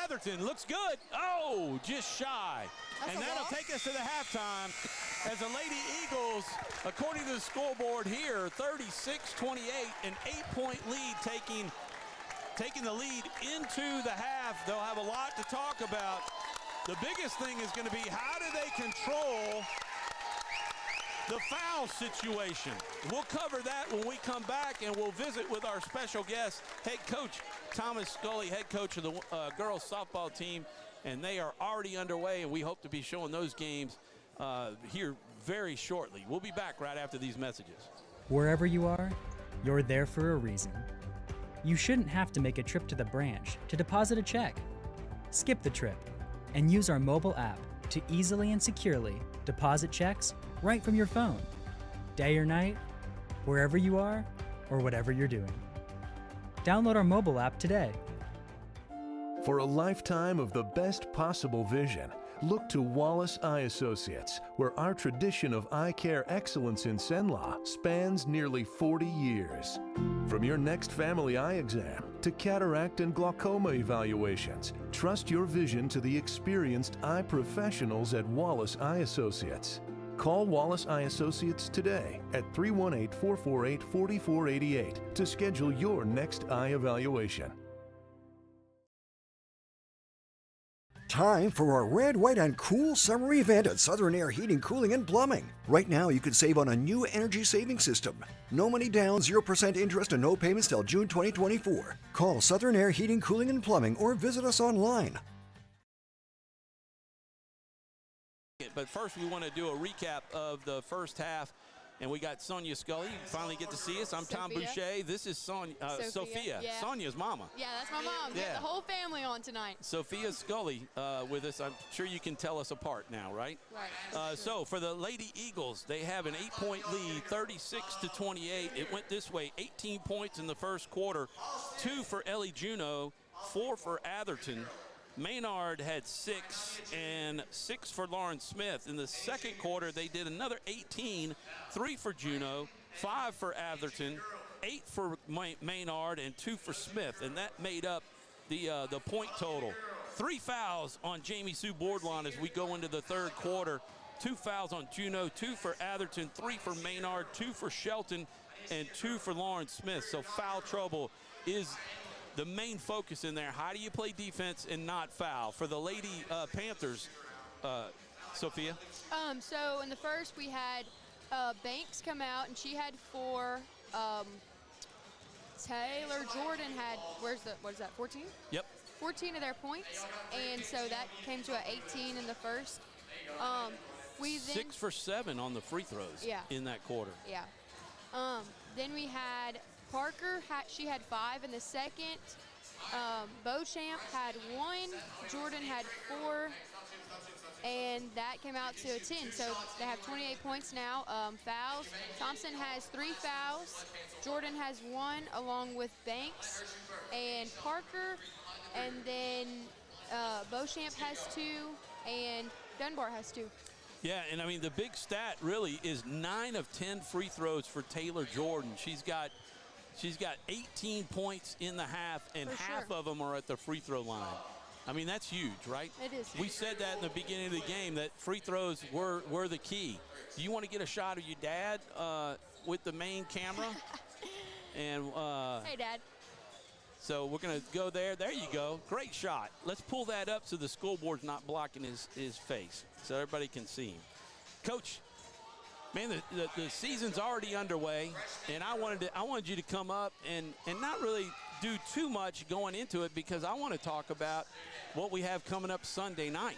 Atherton looks good. Oh, just shy. And that'll take us to the halftime as the Lady Eagles, according to the scoreboard here, 36-28, an 8-point lead, taking the lead into the half. They'll have a lot to talk about. The biggest thing is going to be how do they control the foul situation. We'll cover that when we come back, and we'll visit with our special guest, head coach Thomas Scully, head coach of the girls softball team, and they are already underway, and we hope to be showing those games here very shortly. We'll be back right after these messages. Wherever you are, you're there for a reason. You shouldn't have to make a trip to the branch to deposit a check. Skip the trip and use our mobile app to easily and securely deposit checks right from your phone. day or night, wherever you are, or whatever you're doing. Download our mobile app today. For a lifetime of the best possible vision, look to Wallace Eye Associates, where our tradition of eye care excellence in Cenla spans nearly 40 years. From your next family eye exam to cataract and glaucoma evaluations, trust your vision to the experienced eye professionals at Wallace Eye Associates. Call Wallace Eye Associates today at 318-448-4488 to schedule your next eye evaluation. Time for a red, white, and cool summer event at Southern Air Heating, Cooling, and Plumbing. Right now, you can save on a new energy saving system. No money down, 0% interest, and no payments till June 2024. Call Southern Air Heating, Cooling, and Plumbing or visit us online. But first, we want to do a recap of the first half. And we got Sonia Scully. You finally get to see us. I'm Tom Boucher. This is Sophia. Yeah. Sonia's mama. Yeah, that's my mom. Yeah. Got the whole family on tonight. Sophia Scully with us. I'm sure you can tell us apart now, right? Right. So for the Lady Eagles, they have an 8-point lead, 36-28. It went this way: 18 points in the first quarter, 2 for Ellie Juneau, 4 for Atherton. Menard had 6 and 6 for Lauren Smith. In the second quarter, they did another 18, 3 for Juneau, 5 for Atherton, 8 for Menard, and 2 for Smith. And that made up the point total. 3 fouls on Jamie Sue Bourdon as we go into the third quarter. 2 fouls on Juneau, 2 for Atherton, 3 for Menard, 2 for Shelton, and 2 for Lauren Smith. So foul trouble is the main focus in there. How do you play defense and not foul? For the Lady Panthers, Sophia? So in the first, we had Banks come out, and she had 4. Taylor Jordan had, what is that, 14? Yep. 14 of their points, and so that came to an 18 in the first. We then 6 for 7 on the free throws in that quarter. Yeah. Then we had Parker, she had 5 in the second. Beauchamp had 1. Jordan had 4. And that came out to a 10. So they have 28 points now. Fouls. Thompson has 3 fouls. Jordan has 1 along with Banks and Parker. And then Beauchamp has 2. And Dunbar has 2. Yeah, and I mean, the big stat really is 9 of 10 free throws for Taylor Jordan. She's got 18 points in the half, and half of them are at the free throw line. I mean, that's huge, right? It is. We said that in the beginning of the game, that free throws were the key. Do you want to get a shot of your dad with the main camera? And hey, Dad. So we're going to go there. There you go. Great shot. Let's pull that up so the scoreboard's not blocking his face so everybody can see him. Coach, man, the season's already underway, and I wanted you to come up and not really do too much going into it, because I want to talk about what we have coming up Sunday night.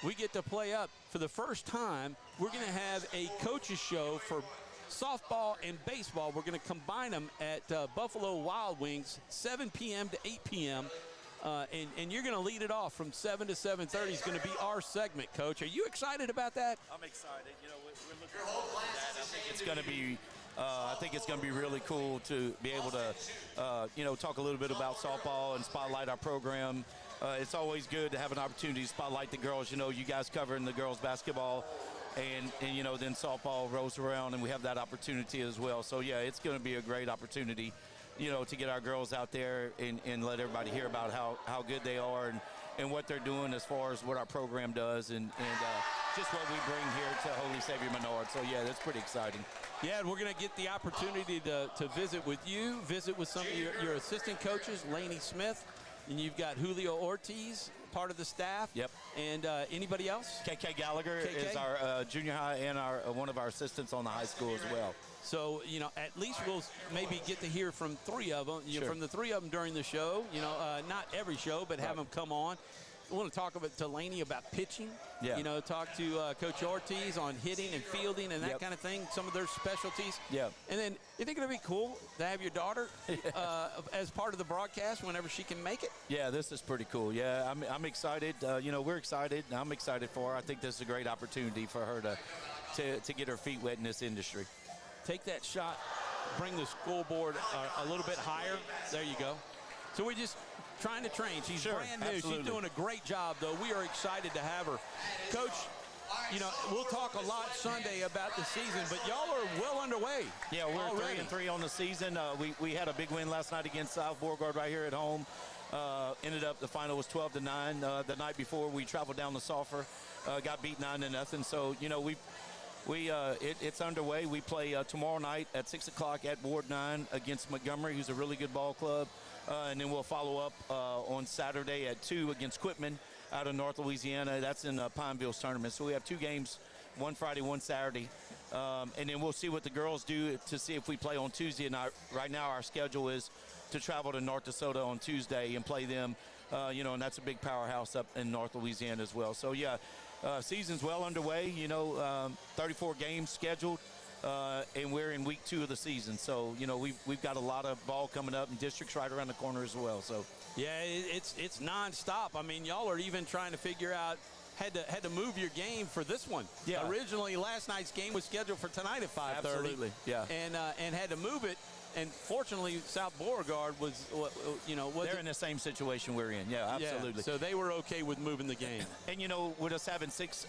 We get to play up for the first time. We're going to have a coaches show for softball and baseball. We're going to combine them at Buffalo Wild Wings, 7 p.m. to 8 p.m. And you're going to lead it off from 7 to 7:30 is going to be our segment, Coach. Are you excited about that? I'm excited. You know, we're looking forward to that. I think it's going to be really cool to be able to, talk a little bit about softball and spotlight our program. It's always good to have an opportunity to spotlight the girls. You know, you guys covering the girls basketball, and then softball rolls around, and we have that opportunity as well. So, yeah, it's going to be a great opportunity, to get our girls out there and let everybody hear about how good they are and what they're doing as far as what our program does and just what we bring here to Holy Savior Menard. So, yeah, that's pretty exciting. Yeah, and we're going to get the opportunity to visit with you, visit with some of your assistant coaches, Laney Smith, and you've got Julio Ortiz, part of the staff. Yep. And anybody else? KK Gallagher is our junior high and one of our assistants on the high school as well. So, at least we'll maybe get to hear from 3 of them, Sure. from the 3 of them during the show, not every show, but have them come on. I want to talk to Laney about pitching. Yeah. Talk to Coach Ortiz on hitting and fielding and that Yep. kind of thing, some of their specialties. Yeah. And then, you think it'd be cool to have your daughter as part of the broadcast whenever she can make it? Yeah, this is pretty cool. Yeah, I'm excited. We're excited. I'm excited for her. I think this is a great opportunity for her to get her feet wet in this industry. take that shot, bring the scoreboard a little bit higher. There you go. So we're just trying to train. She's brand new. Absolutely. She's doing a great job, though. We are excited to have her. Coach, you know, we'll talk a lot Sunday about the season, but y'all are well underway. Yeah, we're already 3-3 on the season. We had a big win last night against South Beauregard right here at home. Ended up the final was 12-9. The night before we traveled down to Sulphur, got beat 9-0. So you know it's underway. We play tomorrow night at 6 o'clock at Ward 9 against Montgomery, who's a really good ball club, and then we'll follow up on Saturday at 2 against Quitman out of North Louisiana. That's in Pineville's tournament. So we have 2 games, one Friday, one Saturday. And then we'll see what the girls do to see if we play on Tuesday. And right now our schedule is to travel to North Dakota on Tuesday and play them, and that's a big powerhouse up in North Louisiana as well. So, yeah, season's well underway, 34 games scheduled, and we're in week 2 of the season. So, we've got a lot of ball coming up and districts right around the corner as well. So, yeah, it's nonstop. I mean, y'all are even trying to figure out, had to move your game for this one. Yeah. Originally, last night's game was scheduled for tonight at 5:30. Absolutely, yeah. And had to move it. And fortunately, South Beauregard was they're in the same situation we're in. Yeah, absolutely. Yeah, so they were okay with moving the game. And, with us having 6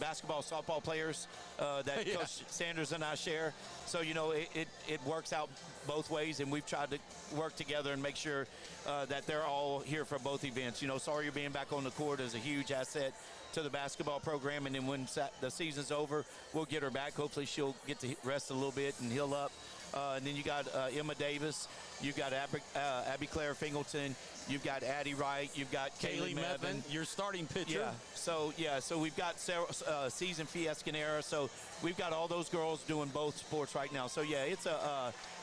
basketball, softball players that Coach Sanders and I share, so, it works out both ways, and we've tried to work together and make sure that they're all here for both events. Sawyer being back on the court is a huge asset to the basketball program, and then when the season's over, we'll get her back. Hopefully she'll get to rest a little bit and heal up. And then you got Emma Davis, you've got Abby Claire Fingleton, you've got Addie Wright, you've got Kaylee Mevin, your starting pitcher. So we've got Season Fiescanera. So we've got all those girls doing both sports right now. So yeah,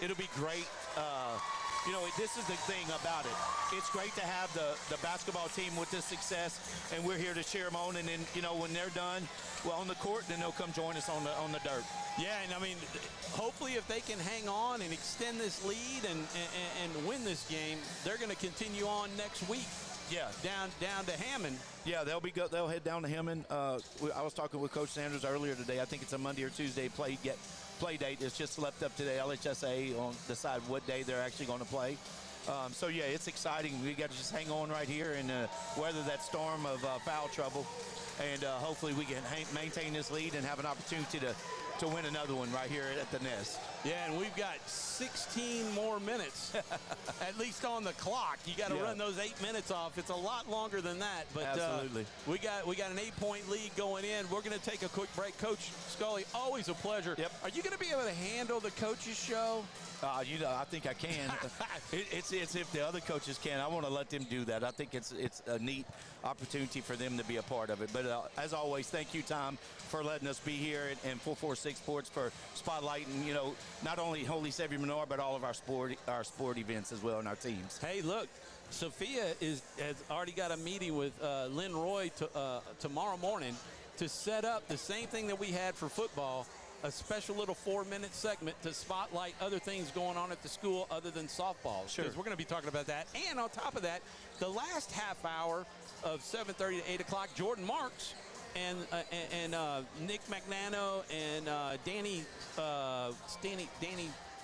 it'll be great. This is the thing about it. It's great to have the basketball team with this success, and we're here to cheer them on. And then, when they're done, on the court, then they'll come join us on the dirt. Yeah, and I mean, hopefully if they can hang on and extend this lead and win this game, they're going to continue on next week. Yeah, down to Hammond. Yeah, they'll head down to Hammond. I was talking with Coach Sanders earlier today. I think it's a Monday or Tuesday play date. It's just left up to the LHSA on decide what day they're actually going to play. So yeah, it's exciting. We got to just hang on right here and weather that storm of foul trouble, and hopefully we can maintain this lead and have an opportunity to win another one right here at the Nest. Yeah, and we've got 16 more minutes, at least on the clock. You got to run those 8 minutes off. It's a lot longer than that, but absolutely. We got an 8-point lead going in. We're going to take a quick break. Coach Scully, always a pleasure. Yep. Are you going to be able to handle the coaches show? I think I can. It's if the other coaches can. I want to let them do that. I think it's a neat opportunity for them to be a part of it. But as always, thank you, Tom, for letting us be here and 446 Sports for spotlighting, not only Holy Savior Menard, but all of our sport events as well and our teams. Hey, look, Sophia has already got a meeting with Lynn Roy tomorrow morning to set up the same thing that we had for football, a special little 4-minute segment to spotlight other things going on at the school other than softball. Sure. Because we're going to be talking about that. And on top of that, the last half hour of 7:30 to 8 o'clock, Jordan Marks and Nick McNano and Danny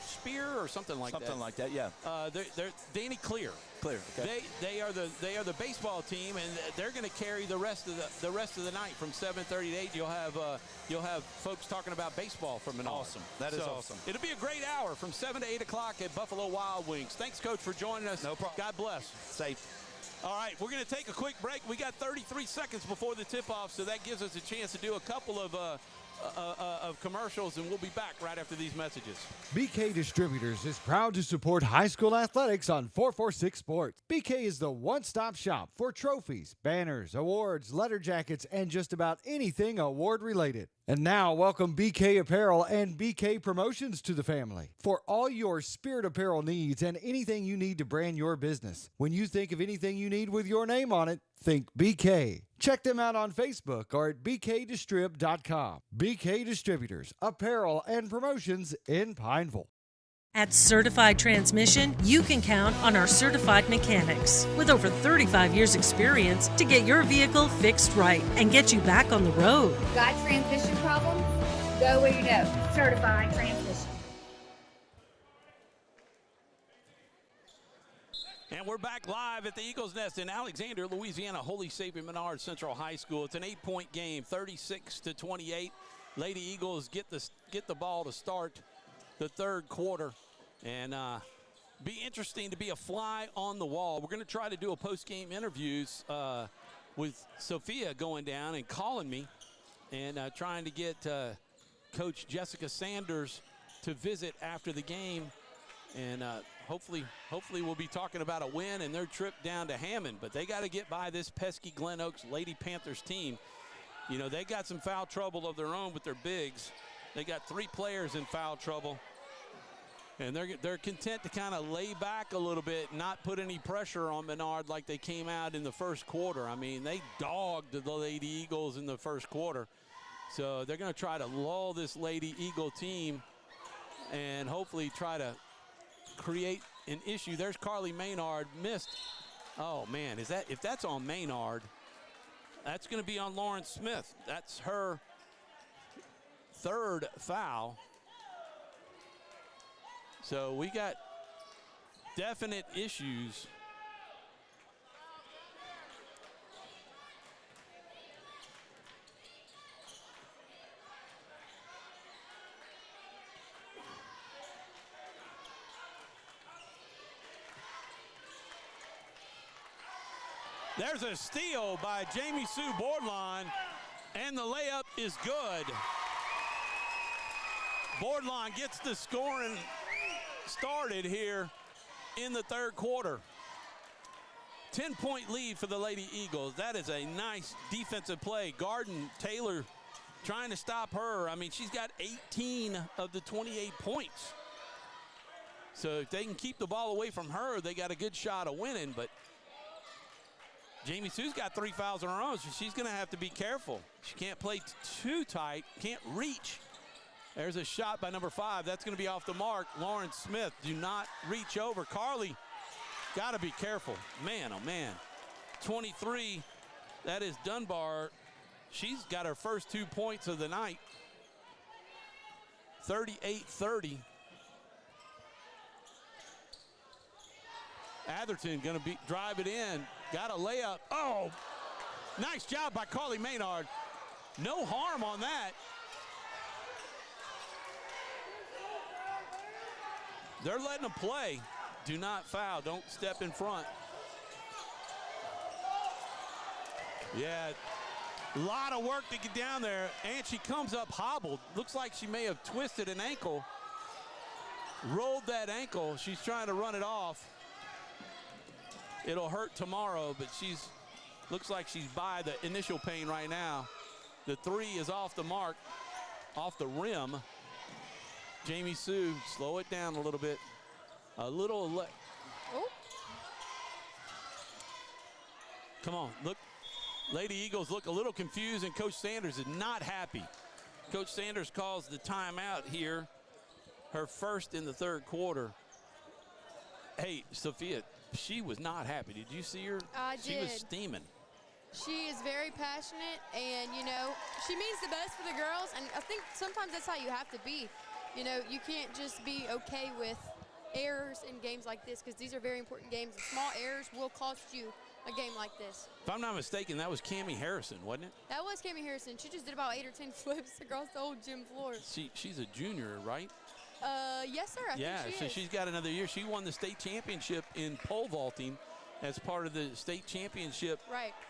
Spear or something like that. Something like that, yeah. They're Danny Clear. Okay. They are the baseball team, and they're going to carry the rest of the night from 7:30 to 8. You'll have folks talking about baseball from an awesome. That is awesome. It'll be a great hour from 7 to 8 o'clock at Buffalo Wild Wings. Thanks, Coach, for joining us. No problem. God bless. Safe. All right, we're going to take a quick break. We got 33 seconds before the tip-off, so that gives us a chance to do a couple of commercials, and we'll be back right after these messages. BK Distributors is proud to support high school athletics on 446 Sports. BK is the one-stop shop for trophies, banners, awards, letter jackets, and just about anything award-related. And now, welcome BK Apparel and BK Promotions to the family. For all your spirit apparel needs and anything you need to brand your business. When you think of anything you need with your name on it, think BK. Check them out on Facebook or at bkdistrib.com. BK Distributors, Apparel and Promotions in Pineville. At Certified Transmission, you can count on our certified mechanics with over 35 years experience to get your vehicle fixed right and get you back on the road. Got transmission problems? Go where you know. Certified Transmission. And we're back live at the Eagles Nest in Alexandria, Louisiana, Holy Savior Menard Central High School. It's an 8-point game, 36-28. Lady Eagles get the ball to start the third quarter. And be interesting to be a fly on the wall. We're going to try to do a post-game interviews with Sophia going down and calling me and trying to get Coach Jessica Sanders to visit after the game. And hopefully we'll be talking about a win and their trip down to Hammond. But they got to get by this pesky Glen Oaks Lady Panthers team. You know, they got some foul trouble of their own with their bigs. They got 3 players in foul trouble. And they're content to kind of lay back a little bit, not put any pressure on Menard like they came out in the first quarter. I mean, they dogged the Lady Eagles in the first quarter. So they're going to try to lull this Lady Eagle team and hopefully try to create an issue. There's Carly Menard, missed. Oh man, if that's on Menard, that's going to be on Lauren Smith. That's her 3rd foul. So we got definite issues. There's a steal by Jamie Sue Boardlawn, and the layup is good. Boardlawn gets the scoring started here in the third quarter. 10-point lead for the Lady Eagles. That is a nice defensive play. Garden Taylor trying to stop her. I mean, she's got 18 of the 28 points. So if they can keep the ball away from her, they got a good shot of winning. But Jamie Sue's got 3 fouls on her own, so she's going to have to be careful. She can't play too tight, can't reach. There's a shot by number 5. That's going to be off the mark. Lauren Smith, do not reach over. Carly, got to be careful. Man, oh man. 23, that is Dunbar. She's got her first 2 points of the night. 38-30. Atherton going to drive it in. Got a layup. Oh, nice job by Carly Menard. No harm on that. They're letting them play. Do not foul. Don't step in front. Yeah, a lot of work to get down there. And she comes up hobbled. Looks like she may have twisted an ankle. Rolled that ankle. She's trying to run it off. It'll hurt tomorrow, but looks like she's by the initial pain right now. The 3 is off the mark, off the rim. Jamie Sue, slow it down a little bit. Oh. Come on, look. Lady Eagles look a little confused, and Coach Sanders is not happy. Coach Sanders calls the timeout here, her first in the third quarter. Hey, Sophia, she was not happy. Did you see her? I did. She was steaming. She is very passionate, and, you know, she means the best for the girls, and I think sometimes that's how you have to be. You know, you can't just be okay with errors in games like this, because these are very important games, and small errors will cost you a game like this. If I'm not mistaken, that was Cammie Harrison, wasn't it? That was Cammie Harrison. She just did about 8 or 10 flips across the whole gym floor. She's a junior, right? Yes, sir. I think she is. She's got another year. She won the state championship in pole vaulting as part of the state championship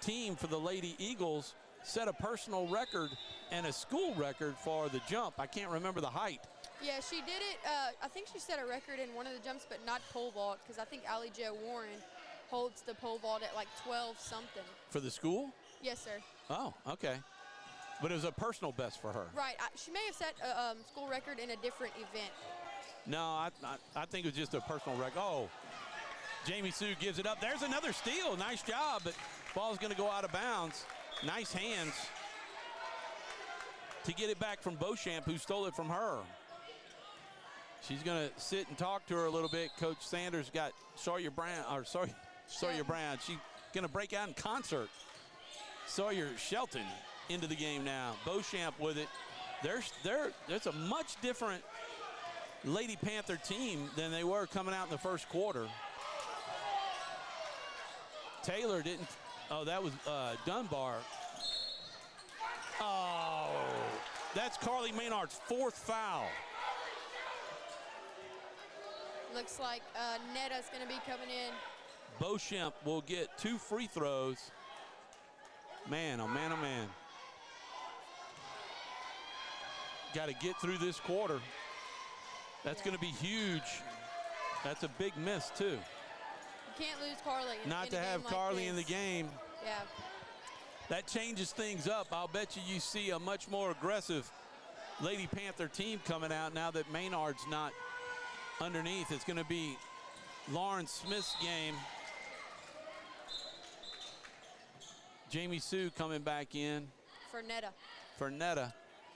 team for the Lady Eagles. Set a personal record and a school record for the jump. I can't remember the height. Yeah, she did it. I think she set a record in one of the jumps, but not pole vault, because I think Allie Jo Warren holds the pole vault at like 12-something. For the school? Yes, sir. Oh, okay. But it was a personal best for her. Right. She may have set a school record in a different event. No, I think it was just a personal record. Oh, Jamie Sue gives it up. There's another steal. Nice job, but ball's going to go out of bounds. Nice hands to get it back from Beauchamp, who stole it from her. She's going to sit and talk to her a little bit. Coach Sanders got Sawyer Brown. She's going to break out in concert. Sawyer Shelton into the game now. Beauchamp with it. There's a much different Lady Panther team than they were coming out in the first quarter. Taylor didn't. Oh, that was Dunbar. Oh, that's Carly Menard's 4th foul. Looks like Netta's going to be coming in. Beauchamp will get 2 free throws. Man, oh man, oh man. Got to get through this quarter. That's going to be huge. That's a big miss, too. You can't lose Carly. Not to have Carly in the game. Yeah. That changes things up. I'll bet you see a much more aggressive Lady Panther team coming out now that Menard's not underneath. It's going to be Lauren Smith's game. Jamie Sue coming back in For Netta.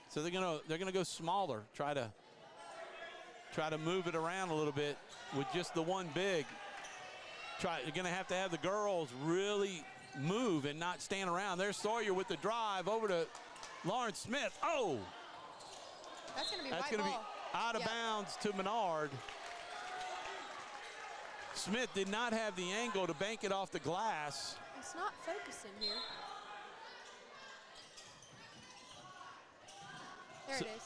So they're gonna go smaller, try to move it around a little bit with just the one big. You're gonna have to have the girls really move and not stand around. There's Sawyer with the drive over to Lauren Smith. Oh! That's gonna be out of bounds to Menard. Smith did not have the angle to bank it off the glass. It's not focusing here. There it is.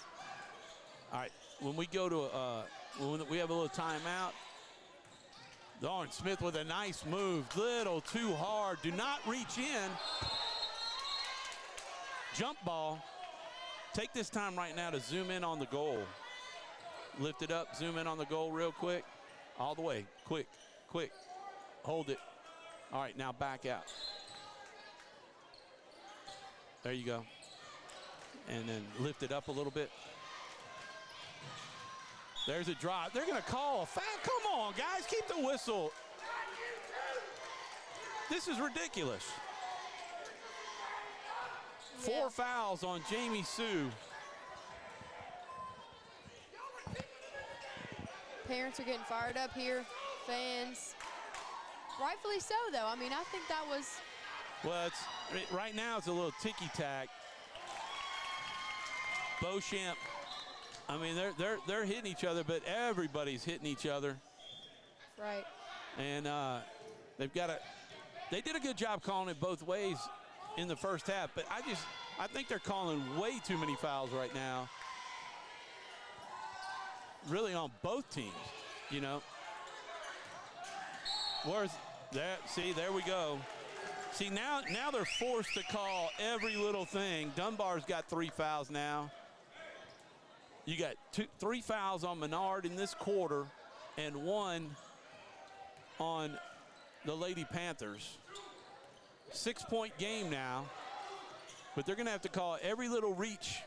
All right, when we go to when we have a little timeout, Lauren Smith with a nice move, little too hard, do not reach in. Jump ball. Take this time right now to zoom in on the goal. Lift it up, zoom in on the goal real quick. All the way, quick. Hold it. All right, now back out. There you go. And then lift it up a little bit. There's a drive. They're going to call a foul. Come on, guys, keep the whistle. This is ridiculous. 4 fouls on Jamie Sue. Parents are getting fired up here. Fans. Rightfully so, though. I mean, I think that was. Well, right now it's a little ticky-tack. Beauchamp, I mean, they're hitting each other, but everybody's hitting each other. Right. And they did a good job calling it both ways in the first half, but I think they're calling way too many fouls right now. Really on both teams, you know. Where's that? See, there we go. See, now they're forced to call every little thing. Dunbar's got 3 fouls now. You got 3 fouls on Menard in this quarter and 1 on the Lady Panthers. 6-point game now, but they're going to have to call every little reach.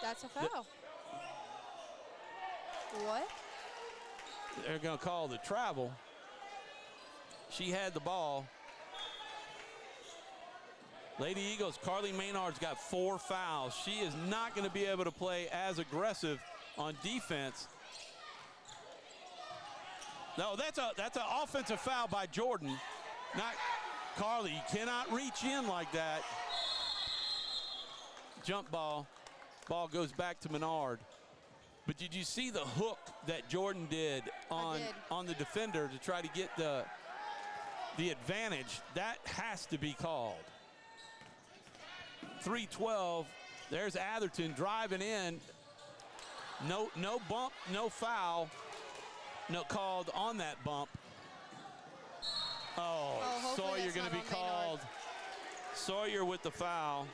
That's a foul. What? They're going to call the travel. She had the ball. Lady Eagles, Carly Menard's got 4 fouls. She is not going to be able to play as aggressive on defense. No, that's an offensive foul by Jordan. Not Carly. You cannot reach in like that. Jump ball. Ball goes back to Menard. But did you see the hook that Jordan did on the defender to try to get the advantage? That has to be called. 3-12. There's Atherton driving in. No bump, no foul. No called on that bump. Oh, Sawyer going to be called. Sawyer with the foul.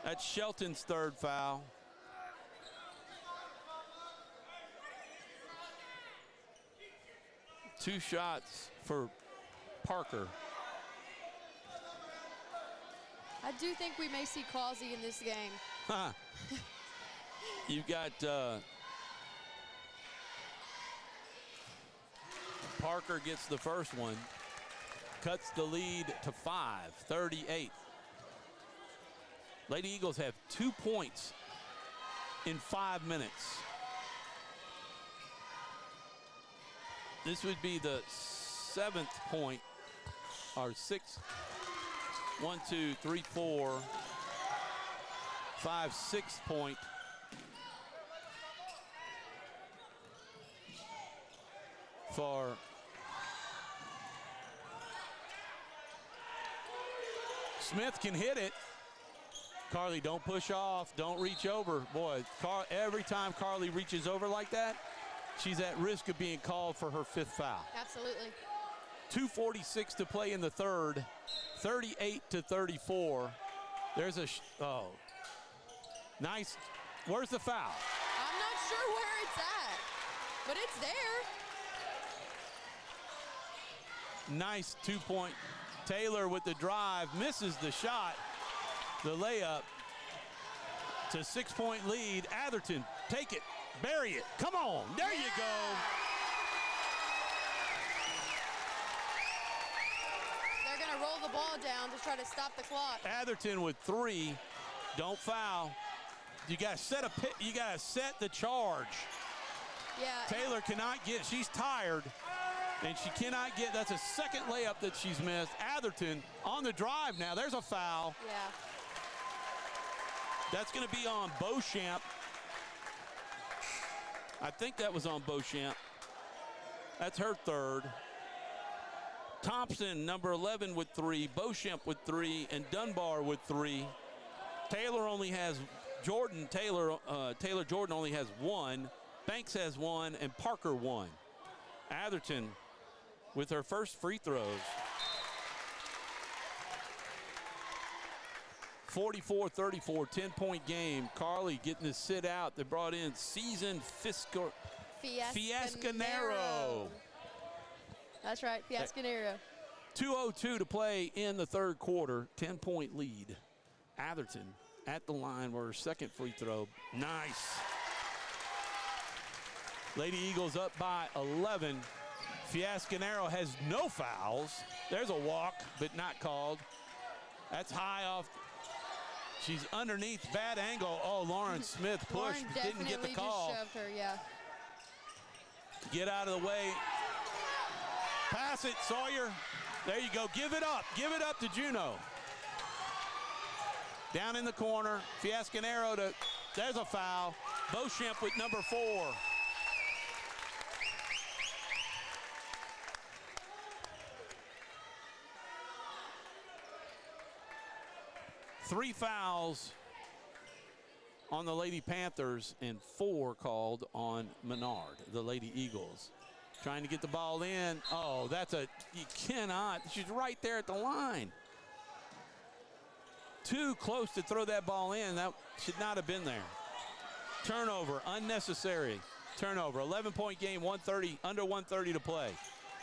That's Shelton's 3rd foul. Two shots for Parker. I do think we may see Clausey in this game. You've got Parker gets the first one, cuts the lead to 5, 38. Lady Eagles have 2 points in 5 minutes. This would be the 7th point, or 6th. 1, 2, 3, 4, 5, 6th point. For Smith can hit it. Carly, don't push off. Don't reach over. Boy, every time Carly reaches over like that, she's at risk of being called for her 5th foul. Absolutely. 2:46 to play in the third. 38-34. There's a, nice. Where's the foul? I'm not sure where it's at, but it's there. Nice 2-point. Taylor with the drive, misses the shot. The layup. It's a 6-point lead. Atherton, take it, bury it. Come on, there you go. They're gonna roll the ball down to try to stop the clock. Atherton with 3. Don't foul. You gotta set you gotta set the charge. Yeah. Taylor cannot get, she's tired, and she cannot get, that's a second layup that she's missed. Atherton on the drive now, there's a foul. Yeah. That's gonna be on Beauchamp. I think that was on Beauchamp. That's her 3rd. Thompson, number 11 with 3, Beauchamp with 3, and Dunbar with 3. Taylor only has, Taylor Jordan only has 1. Banks has 1, and Parker 1. Atherton with her first free throws. 44-34, 10-point game. Carly getting to sit out. They brought in seasoned Fiascanero. That's right, Fiascanero. 2:02 to play in the third quarter. 10-point lead. Atherton at the line for her second free throw. Nice. Lady Eagles up by 11. Fiascanero has no fouls. There's a walk, but not called. That's high off. She's underneath, bad angle. Oh, Lauren Smith pushed, but didn't get the call. Just shoved her, yeah. Get out of the way. Pass it, Sawyer. There you go. Give it up. Give it up to Juno. Down in the corner. Fiascanero to, there's a foul. Beauchamp with number 4. Three fouls on the Lady Panthers and 4 called on Menard, the Lady Eagles. Trying to get the ball in. Oh, you cannot. She's right there at the line. Too close to throw that ball in. That should not have been there. Turnover, unnecessary. Turnover, 11-point game, under 130 to play.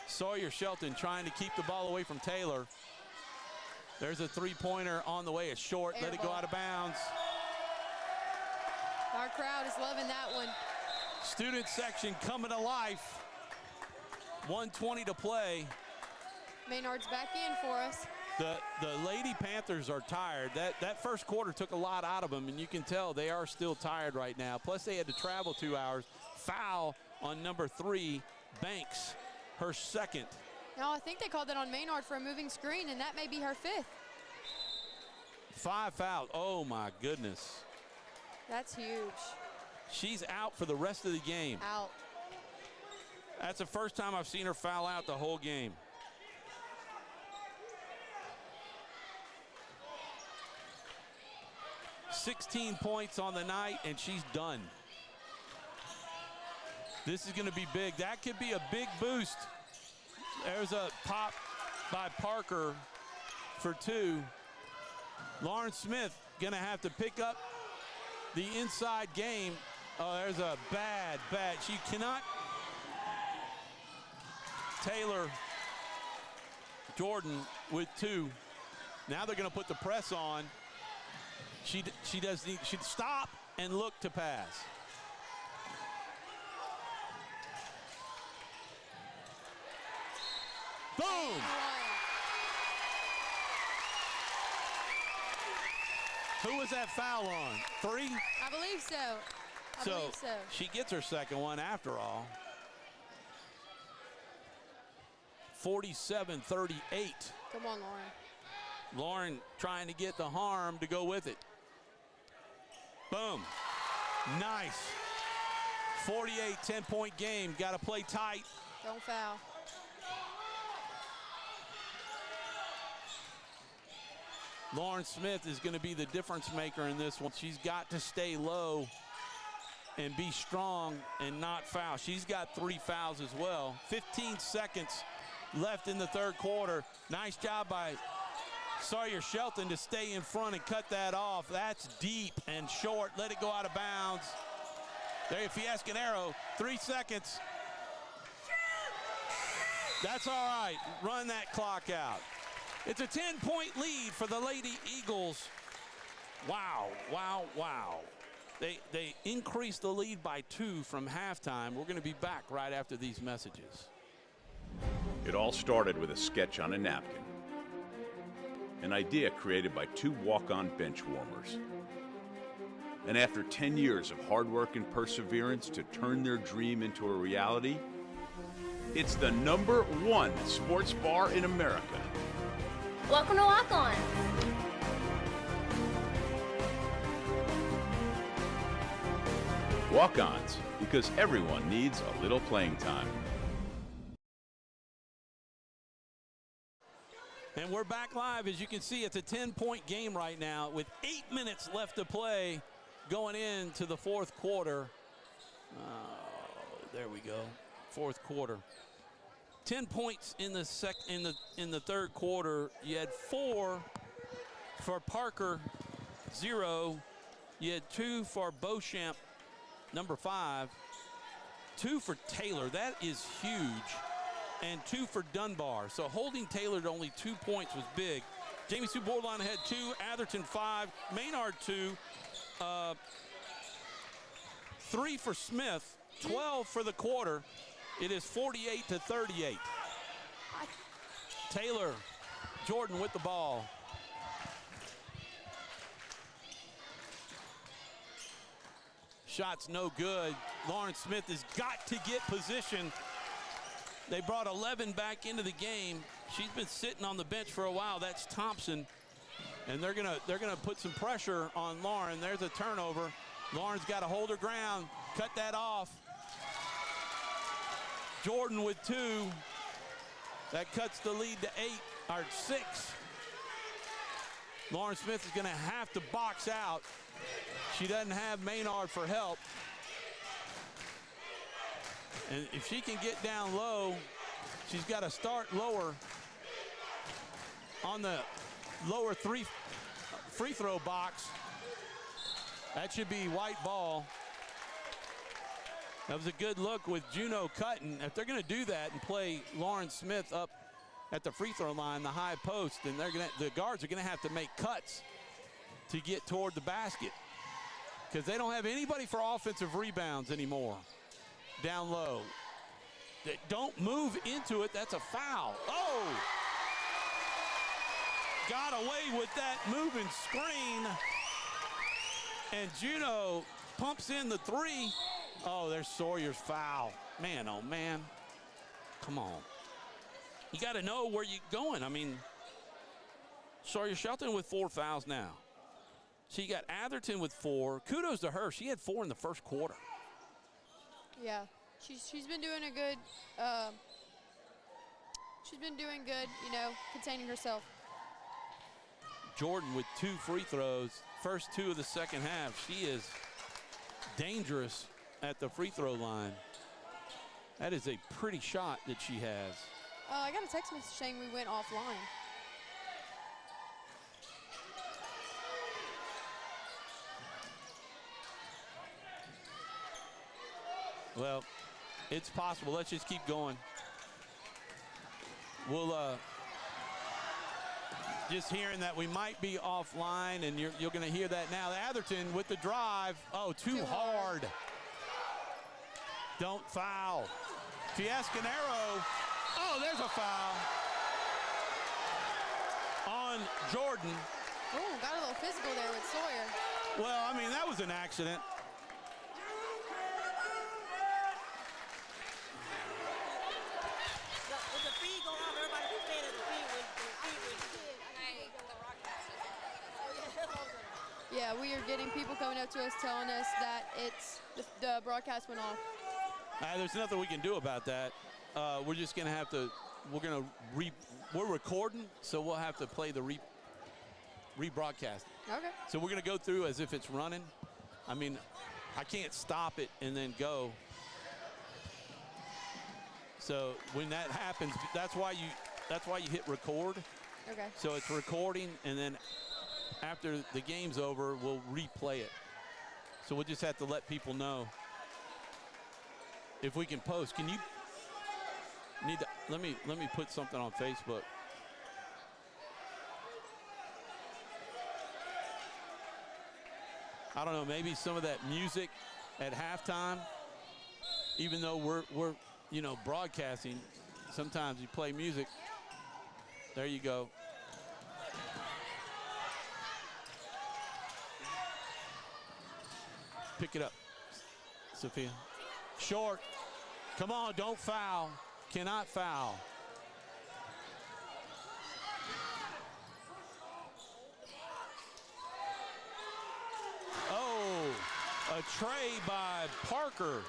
Sawyer Shelton trying to keep the ball away from Taylor. There's a 3-pointer on the way. It's short. Let it go out of bounds. Our crowd is loving that one. Student section coming to life. 1:20 to play. Menard's back in for us. The Lady Panthers are tired. That first quarter took a lot out of them, and you can tell they are still tired right now. Plus, they had to travel 2 hours. Foul on number 3, Banks, her second. No, I think they called that on Menard for a moving screen, and that may be her 5th. 5 fouls. Oh, my goodness. That's huge. She's out for the rest of the game. Out. That's the first time I've seen her foul out the whole game. $16 points on the night, and she's done. This is going to be big. That could be a big boost. There's a pop by Parker for 2. Lauren Smith going to have to pick up the inside game. Oh, there's a bad. She cannot. Taylor Jordan with 2. Now they're going to put the press on. She does need, she'd stop and look to pass. Boom! Who was that foul on? 3? I believe so. I believe so. She gets her second one after all. 47-38. Come on, Lauren. Lauren trying to get the harm to go with it. Boom. Nice. 48, 10-point game. Got to play tight. Don't foul. Lauren Smith is going to be the difference maker in this one. She's got to stay low and be strong and not foul. She's got 3 fouls as well. 15 seconds left in the third quarter. Nice job by Sawyer Shelton to stay in front and cut that off. That's deep and short. Let it go out of bounds. There, Fiasconero, 3 seconds. That's all right. Run that clock out. It's a 10-point lead for the Lady Eagles. Wow, wow, wow. They increased the lead by 2 from halftime. We're going to be back right after these messages. It all started with a sketch on a napkin. An idea created by 2 walk-on bench warmers. And after 10 years of hard work and perseverance to turn their dream into a reality, it's the #1 sports bar in America. Welcome to Walk On. Walk-ons, because everyone needs a little playing time. And we're back live. As you can see, it's a 10-point game right now with 8 minutes left to play going into the fourth quarter. There we go. Fourth quarter. 10 points in the third quarter. You had 4 for Parker, 0. You had 2 for Beauchamp, number 5. 2 for Taylor. That is huge. And 2 for Dunbar. So holding Taylor to only 2 points was big. Jamie Sue Bordelon had 2, Atherton 5, Menard 2, 3 for Smith, 12 for the quarter. It is 48-38. Taylor, Jordan with the ball. Shot's no good. Lauren Smith has got to get position. They brought 11 back into the game. She's been sitting on the bench for a while. That's Thompson. And they're gonna put some pressure on Lauren. There's a turnover. Lauren's got to hold her ground, cut that off. Jordan with 2. That cuts the lead to 6. Lauren Smith is gonna have to box out. She doesn't have Menard for help. And if she can get down low, she's got to start lower on the lower 3 free throw box. That should be white ball. That was a good look with Juno cutting. If they're going to do that and play Lauren Smith up at the free throw line, the high post, then the guards are going to have to make cuts to get toward the basket because they don't have anybody for offensive rebounds anymore. Down low. Don't move into it. That's a foul. Oh! Got away with that moving screen. And Juno pumps in the 3. Oh, there's Sawyer's foul. Man, oh, man. Come on. You got to know where you're going. I mean, Sawyer Shelton with 4 fouls now. So you got Atherton with 4. Kudos to her. She had 4 in the first quarter. Yeah, she's been doing a good. She's been doing good, containing herself. Jordan with 2 free throws, first 2 of the second half. She is dangerous at the free throw line. That is a pretty shot that she has. I got a text message saying we went offline. Well, it's possible. Let's just keep going. We'll just hearing that we might be offline, and you're going to hear that now. Atherton with the drive. Oh, too hard. Don't foul. Fiasconero. Oh, there's a foul on Jordan. Oh, got a little physical there with Sawyer. Well, I mean, that was an accident. Yeah, we are getting people coming up to us telling us that the broadcast went off. There's nothing we can do about that. We're just gonna have to. We're recording, so we'll have to play the rebroadcast. Okay. So we're going to go through as if it's running. I mean, I can't stop it and then go. So when that happens, that's why you hit record. Okay. So it's recording, and then after the game's over, we'll replay it. So we'll just have to let people know if we can post. Can you let me put something on Facebook. I don't know, maybe some of that music at halftime, even though we're broadcasting, sometimes you play music. There you go. Pick it up, Sophia. Short. Come on, don't foul. Cannot foul. Oh, a tray by Parker.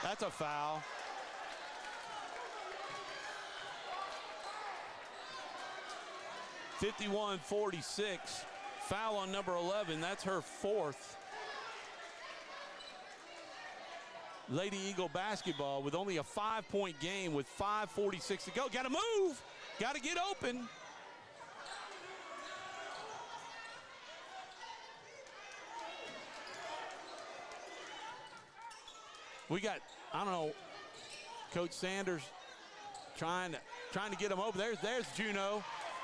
That's a foul. (51-46). Foul on number 11. That's her fourth. Lady Eagle basketball with only a 5-point game with 5:46 to go. Got to move. Got to get open. We got, I don't know, Coach Sanders trying to get him open. There's Juno.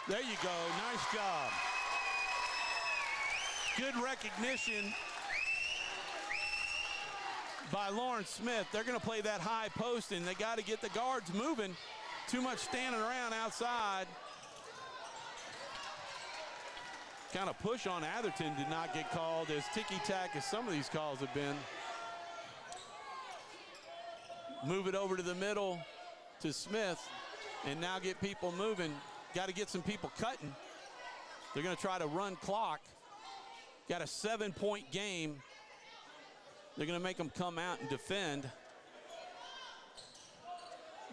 There you go. Nice job. Good recognition by Lauren Smith. They're going to play that high post, and they got to get the guards moving. Too much standing around outside. Kind of push on Atherton did not get called as ticky-tack as some of these calls have been. Move it over to the middle to Smith, and now get people moving. Got to get some people cutting. They're going to try to run clock. Got a 7-point game. They're going to make them come out and defend.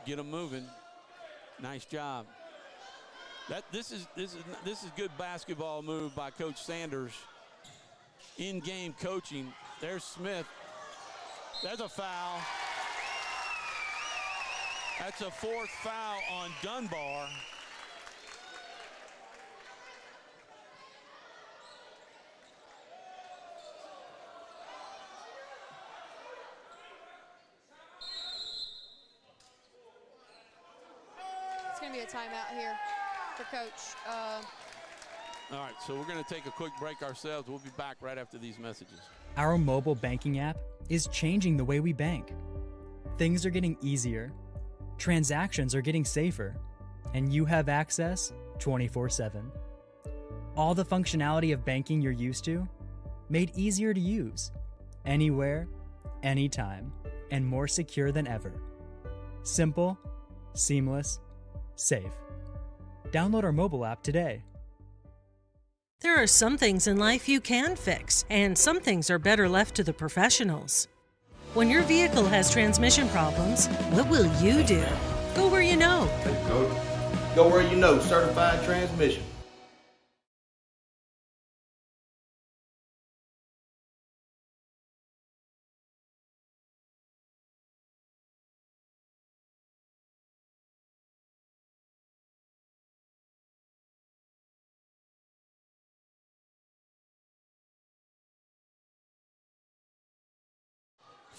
Get them moving. Nice job. This is good basketball move by Coach Sanders. In-game coaching. There's Smith. There's a foul. That's a fourth foul on Dunbar. It's going to be a timeout here for Coach. All right, so we're going to take a quick break ourselves. We'll be back right after these messages. Our mobile banking app is changing the way we bank. Things are getting easier, transactions are getting safer, and you have access 24/7. All the functionality of banking you're used to, made easier to use, anywhere, anytime, and more secure than ever. Simple, seamless, safe. Download our mobile app today. There are some things in life you can fix, and some things are better left to the professionals. When your vehicle has transmission problems, what will you do? Go where you know. Go where you know, Certified Transmission.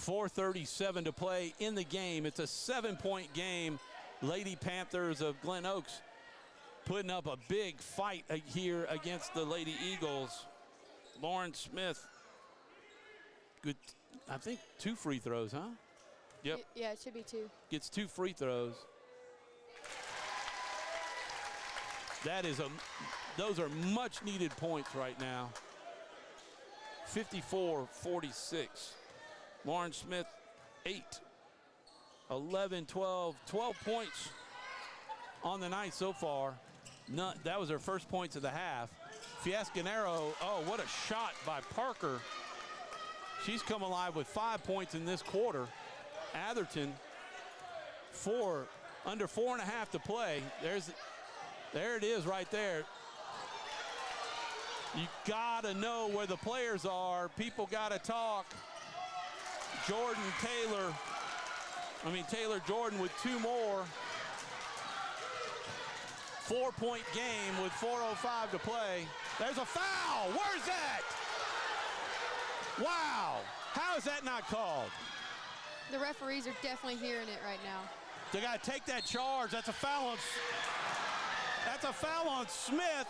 .437 to play in the game. It's a 7-point game. Lady Panthers of Glen Oaks putting up a big fight here against the Lady Eagles. Lauren Smith, good, I think 2 free throws, huh? Yep. Yeah, it should be 2. Gets 2 free throws. Those are much needed points right now. 54-46. Lauren Smith, 8, 11, 12 points on the night so far. That was her first points of the half. Fiascanero, oh, what a shot by Parker. She's come alive with 5 points in this quarter. Atherton, 4 Under 4.5 to play. There it is right there. You gotta know where the players are. People gotta talk. Taylor Jordan with 2 more. 4-point game with 4:05 to play. There's a foul. Where's that? Wow. How is that not called? The referees are definitely hearing it right now. They got to take that charge. That's a foul on Smith,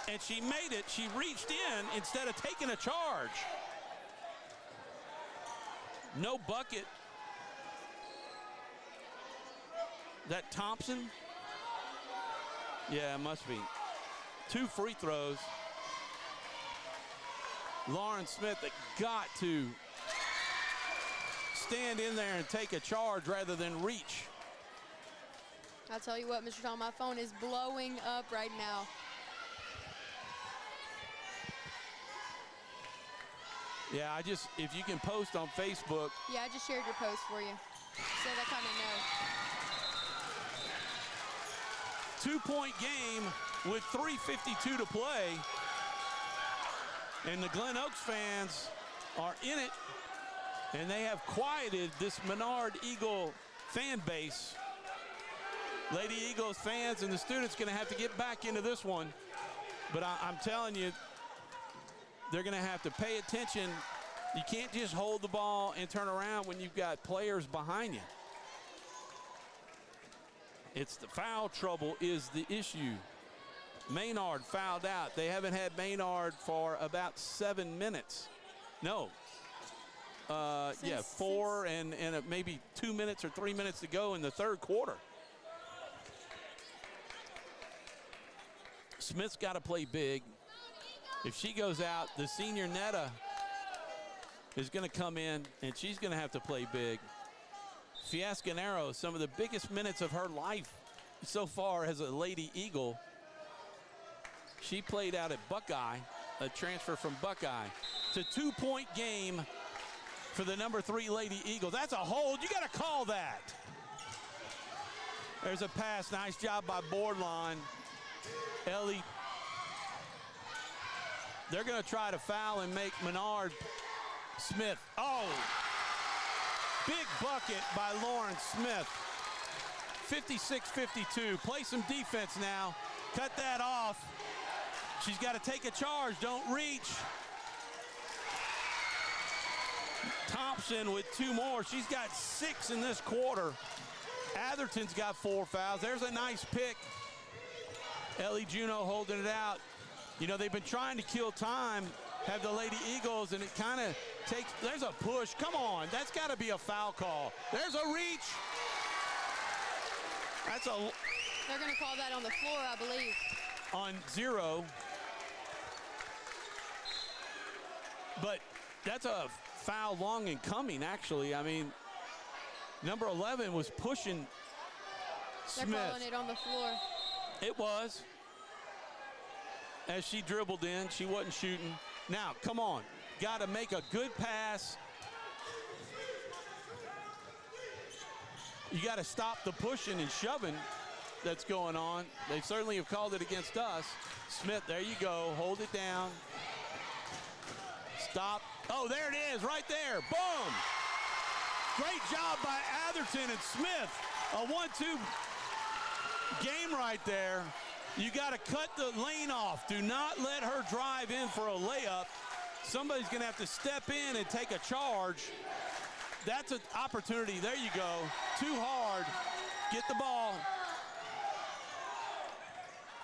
and she made it. She reached in instead of taking a charge. No bucket. That Thompson? Yeah, it must be. 2 free throws. Lauren Smith got to stand in there and take a charge rather than reach. I'll tell you what, Mr. Tom, my phone is blowing up right now. Yeah, if you can post on Facebook. Yeah, I just shared your post for you. So that kind of know. 2-point game with 3:52 to play. And the Glen Oaks fans are in it. And they have quieted this Menard Eagle fan base. Lady Eagles fans and the students going to have to get back into this one. But I'm telling you, they're going to have to pay attention. You can't just hold the ball and turn around when you've got players behind you. It's the foul trouble is the issue. Menard fouled out. They haven't had Menard for about 7 minutes. No. 4 and maybe 2 minutes or 3 minutes to go in the third quarter. Smith's got to play big. If she goes out, the senior Netta is going to come in, and she's going to have to play big. Fiascanero, some of the biggest minutes of her life so far as a Lady Eagle. She played out at Buckeye, a transfer from Buckeye. It's a 2-point game for the number 3 Lady Eagle. That's a hold. You got to call that. There's a pass. Nice job by Boardline. Ellie. They're going to try to foul and make Menard Smith. Oh, big bucket by Lauren Smith. 56-52. Play some defense now. Cut that off. She's got to take a charge. Don't reach. Thompson with 2 more. She's got 6 in this quarter. Atherton's got 4 fouls. There's a nice pick. Ellie Juneau holding it out. You know, they've been trying to kill time, have the Lady Eagles, and it kind of takes, there's a push. Come on, that's got to be a foul call. There's a reach. They're going to call that on the floor, I believe. On 0. But that's a foul long and coming, actually. I mean, number 11 was pushing Smith. They're calling it on the floor. It was. As she dribbled in, she wasn't shooting. Now, come on. Got to make a good pass. You got to stop the pushing and shoving that's going on. They certainly have called it against us. Smith, there you go. Hold it down. Stop. Oh, there it is, right there. Boom. Great job by Atherton and Smith. A 1-2 game right there. You got to cut the lane off. Do not let her drive in for a layup. Somebody's going to have to step in and take a charge. That's an opportunity. There you go. Too hard. Get the ball.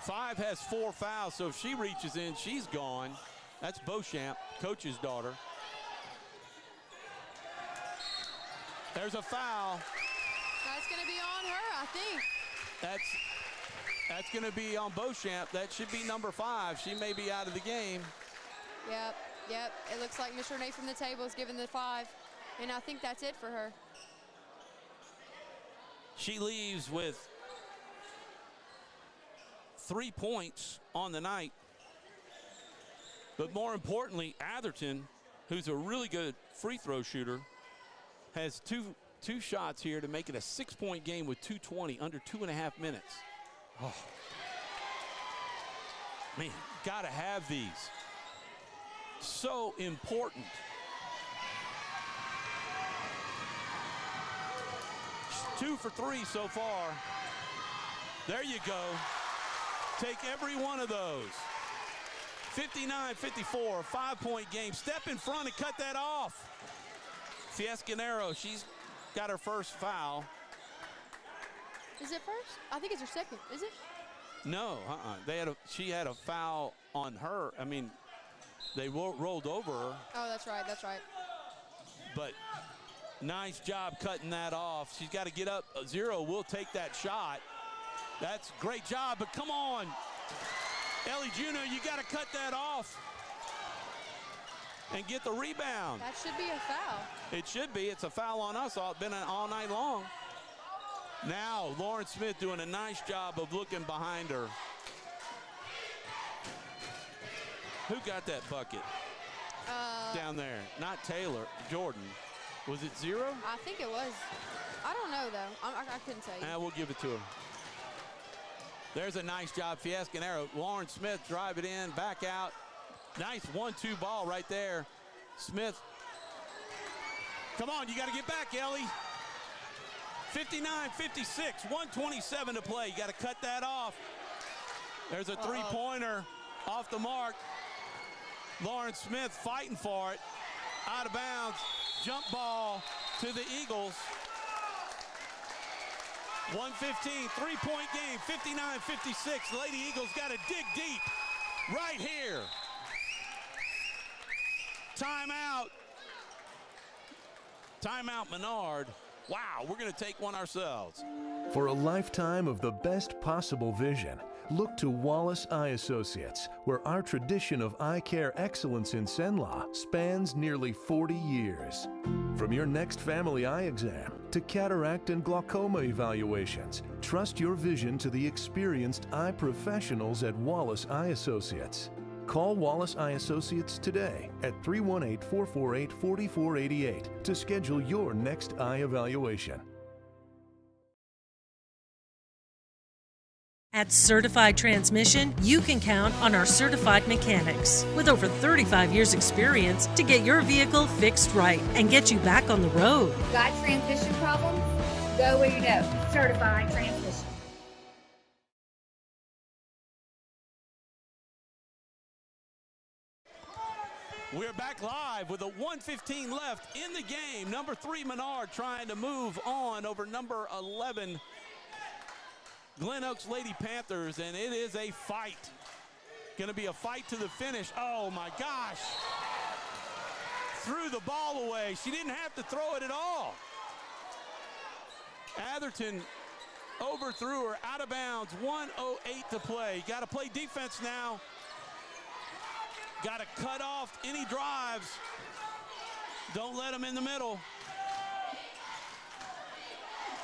5 has 4 fouls, so if she reaches in, she's gone. That's Beauchamp, coach's daughter. There's a foul. That's going to be on her, I think. That's going to be on Beauchamp. That should be number 5. She may be out of the game. Yep. It looks like Miss Renee from the table is giving the 5, and I think that's it for her. She leaves with 3 points on the night. But more importantly, Atherton, who's a really good free throw shooter, has two 2 shots here to make it a 6-point game with 2:20, under 2.5 minutes. Oh. Man, gotta have these. So important. She's 2 for 3 so far. There you go. Take every one of those. 59-54, 5-point game. Step in front and cut that off. Fiescanero, she's got her first foul. Is it first? I think it's her second. Is it? No, she had a foul on her. I mean, they rolled over her. Oh, that's right. That's right. But nice job cutting that off. She's got to get up. 0 will take that shot. That's a great job, but come on. Ellie Juno, you got to cut that off and get the rebound. That should be a foul. It should be. It's a foul on us. It's been all night long. Now, Lauren Smith doing a nice job of looking behind her. Who got that bucket? Down there. Not Taylor. Jordan. Was it 0? I think it was. I don't know, though. I couldn't tell you. We'll give it to her. There's a nice job, Fiescanero. Lauren Smith drive it in, back out. Nice 1-2 ball right there. Smith. Come on, you got to get back, Ellie. 59-56, 1:27 to play. You got to cut that off. There's a three-pointer off the mark. Lauren Smith fighting for it. Out of bounds. Jump ball to the Eagles. 1:15, 3-point game, 59-56. The Lady Eagles got to dig deep right here. Timeout. Timeout, Menard. Wow, we're going to take one ourselves. For a lifetime of the best possible vision, look to Wallace Eye Associates, where our tradition of eye care excellence in Cenla spans nearly 40 years. From your next family eye exam to cataract and glaucoma evaluations, trust your vision to the experienced eye professionals at Wallace Eye Associates. Call Wallace Eye Associates today at 318-448-4488 to schedule your next eye evaluation. At Certified Transmission, you can count on our certified mechanics with over 35 years experience to get your vehicle fixed right and get you back on the road. Got transmission problems? Go where you know. Certified Transmission. We're back live with a 1:15 left in the game. Number 3, Menard, trying to move on over number 11, Glen Oaks Lady Panthers, and it is a fight. Going to be a fight to the finish. Oh, my gosh. Threw the ball away. She didn't have to throw it at all. Atherton overthrew her, out of bounds. 1:08 to play. Got to play defense now. Got to cut off any drives. Don't let them in the middle.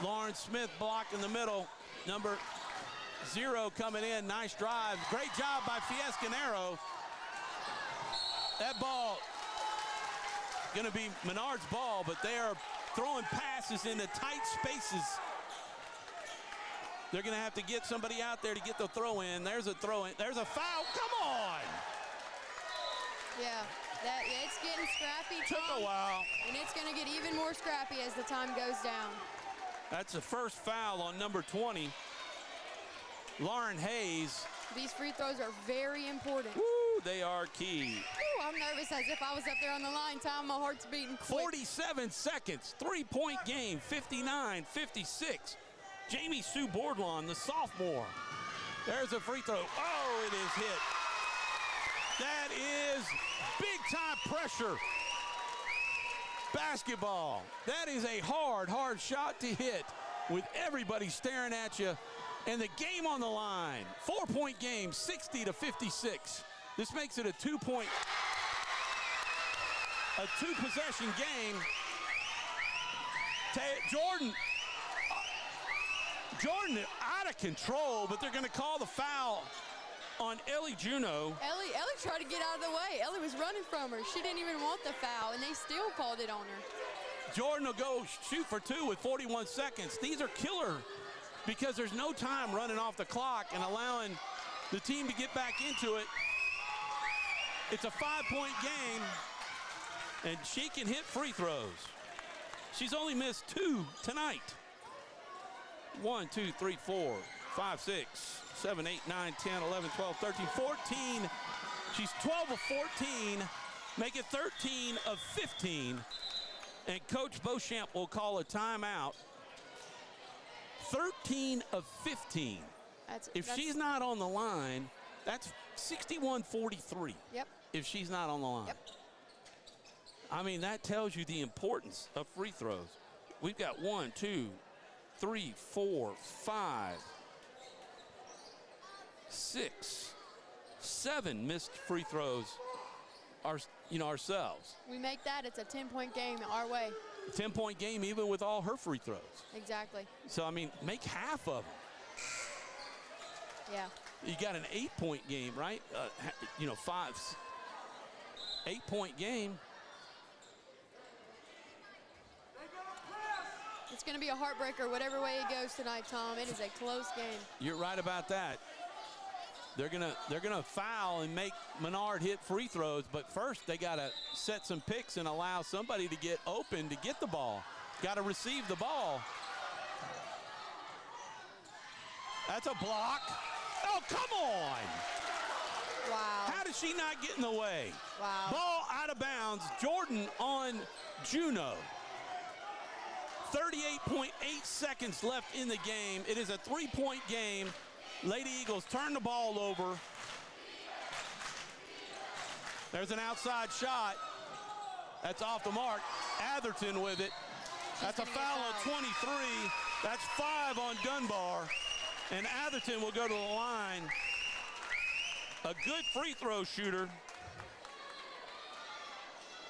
Lauren Smith blocked in the middle. Number 0 coming in. Nice drive. Great job by Fiescanero. That ball going to be Menard's ball, but they are throwing passes into tight spaces. They're going to have to get somebody out there to get the throw in. There's a throw in. There's a foul. Come on. Yeah, it's getting scrappy. Took a while. And it's going to get even more scrappy as the time goes down. That's the first foul on number 20. Lauren Hayes. These free throws are very important. Woo, they are key. Woo, I'm nervous as if I was up there on the line. Time, my heart's beating quick. 47 seconds, 3-point game, 59-56. Jamie Sue Bourdlon, the sophomore. There's a free throw. Oh, it is hit. That is big-time pressure basketball. That is a hard shot to hit with everybody staring at you and the game on the line. 4-point game, 60-56. This makes it a two-possession game. Jordan out of control, but they're going to call the foul on Ellie Juno. Ellie tried to get out of the way. Ellie was running from her. She didn't even want the foul, and they still called it on her. Jordan will go shoot for 2 with 41 seconds. These are killer because there's no time running off the clock and allowing the team to get back into it. It's a 5-point game, and she can hit free throws. She's only missed 2 tonight. 1, 2, 3, 4, 5, 6, 7, 8, 9, 10, 11, 12, 13, 14. She's 12 of 14, make it 13 of 15. And Coach Beauchamp will call a timeout. 13 of 15. If she's not on the line, that's 61-43. Yep. If she's not on the line. Yep. I mean, that tells you the importance of free throws. We've got 1, 2, 3, 4, 5, 6, 7 missed free throws ourselves. We make that, it's a 10-point game our way. 10-point game even with all her free throws. Exactly. So, I mean, make half of them. Yeah. You got an 8-point game, right? 8-point game. It's going to be a heartbreaker whatever way it goes tonight, Tom. It is a close game. You're right about that. They're gonna foul and make Menard hit free throws, but first they gotta set some picks and allow somebody to get open to get the ball. Gotta receive the ball. That's a block. Oh, come on. Wow. How did she not get in the way? Wow. Ball out of bounds. Jordan on Juno. 38.8 seconds left in the game. It is a 3-point game. Lady Eagles turn the ball over. There's an outside shot. That's off the mark. Atherton with it. That's a foul on 23. That's 5 on Dunbar. And Atherton will go to the line. A good free throw shooter.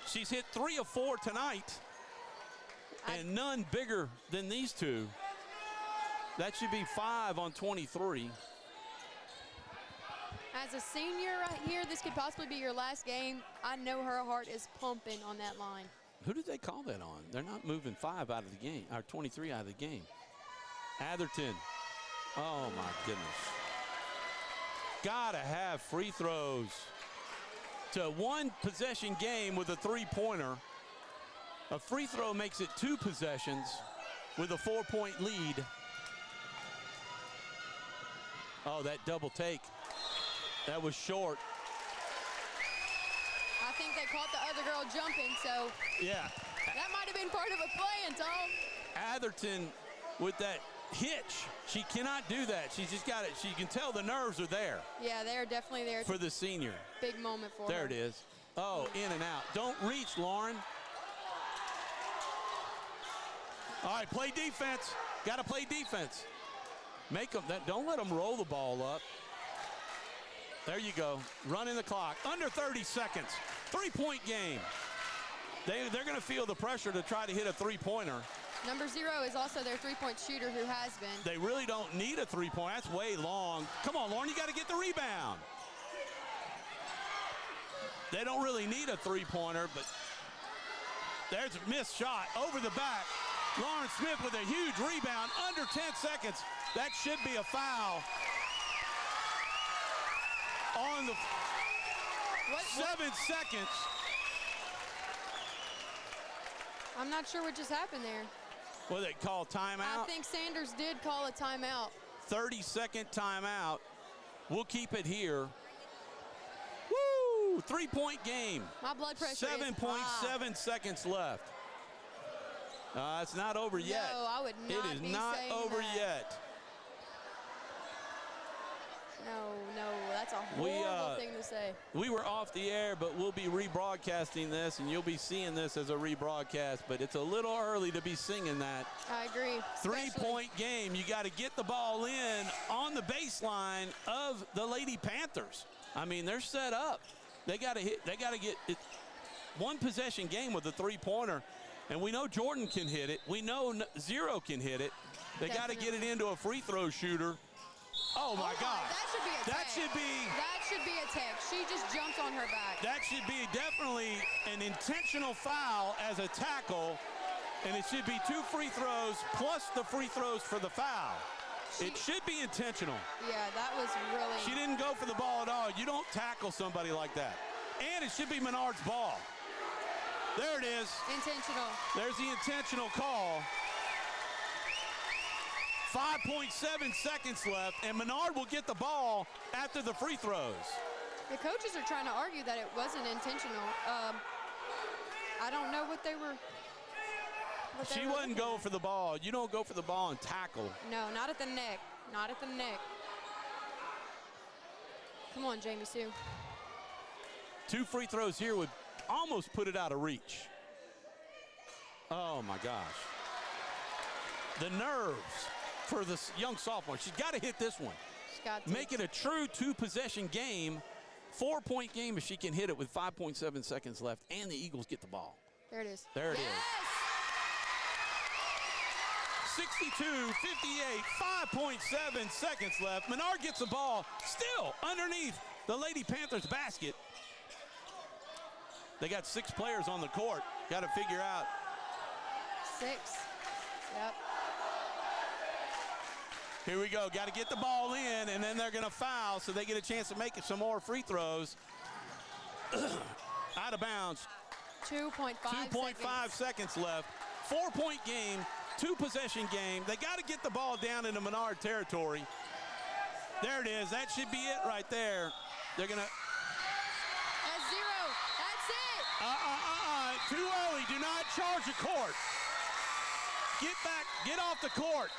She's hit 3 of 4 tonight. And none bigger than these two. That should be 5 on 23. As a senior right here, this could possibly be your last game. I know her heart is pumping on that line. Who did they call that on? They're not moving 5 out of the game, or 23 out of the game. Atherton. Oh, my goodness. Gotta have free throws. To a 1-possession game with a 3-pointer. A free throw makes it 2 possessions with a 4-point lead. Oh, that double take. That was short. I think they caught the other girl jumping, so yeah, that might have been part of a play, and Tom. Atherton with that hitch. She cannot do that. She's just got it. She can tell the nerves are there. Yeah, they are definitely there. For the senior. Big moment for her. There it is. Oh, in and out. Don't reach, Lauren. All right, play defense. Got to play defense. Make them. Don't let them roll the ball up. There you go. Running the clock. Under 30 seconds. 3-point game. They're going to feel the pressure to try to hit a 3-pointer. Number 0 is also their 3-point shooter who has been. They really don't need a 3-point. That's way long. Come on, Lauren, you got to get the rebound. They don't really need a 3-pointer, but there's a missed shot over the back. Lauren Smith with a huge rebound, under 10 seconds. That should be a foul. On the 7 seconds. I'm not sure what just happened there. What, they call timeout? I think Sanders did call a timeout. 30-second timeout. We'll keep it here. Woo! 3-point game. My blood pressure 7.7 seconds left. It's not over yet. No, I would not It is be not saying over that. yet. No, that's a horrible thing to say. We were off the air, but we'll be rebroadcasting this, and you'll be seeing this as a rebroadcast, but it's a little early to be singing that. I agree. 3-point game. You got to get the ball in on the baseline of the Lady Panthers. I mean, they're set up. They got to hit. They got to get it. 1-possession game with a 3-pointer, and we know Jordan can hit it. We know 0 can hit it. They got to get it into a free throw shooter. Oh my God! That should be a tech. That should be a tech. She just jumped on her back. That should be definitely an intentional foul as a tackle. And it should be 2 free throws plus the free throws for the foul. It should be intentional. Yeah, that was really. She didn't go for the ball at all. You don't tackle somebody like that. And it should be Menard's ball. There it is. Intentional. There's the intentional call. 5.7 seconds left, and Menard will get the ball after the free throws. The coaches are trying to argue that it wasn't intentional. I don't know what they were. She wasn't going for the ball. You don't go for the ball and tackle. No, not at the neck. Not at the neck. Come on, Jamie Sue. 2 free throws here would almost put it out of reach. Oh, my gosh. The nerves for this young sophomore. She's got to hit this one. She's got to. Make it a true 2-possession game. 4-point game if she can hit it with 5.7 seconds left, and the Eagles get the ball. There it is. There it is. 62-58, 5.7 seconds left. Menard gets the ball still underneath the Lady Panthers basket. They got 6 players on the court. Got to figure out. 6. Yep. Here we go. Got to get the ball in, and then they're going to foul, so they get a chance to make some more free throws. Out of bounds. 2.5 seconds left. 4-point game. 2-possession game. They got to get the ball down into Menard territory. There it is. That should be it right there. They're going to. That's 0. That's it. Too early. Do not charge the court. Get back. Get off the court.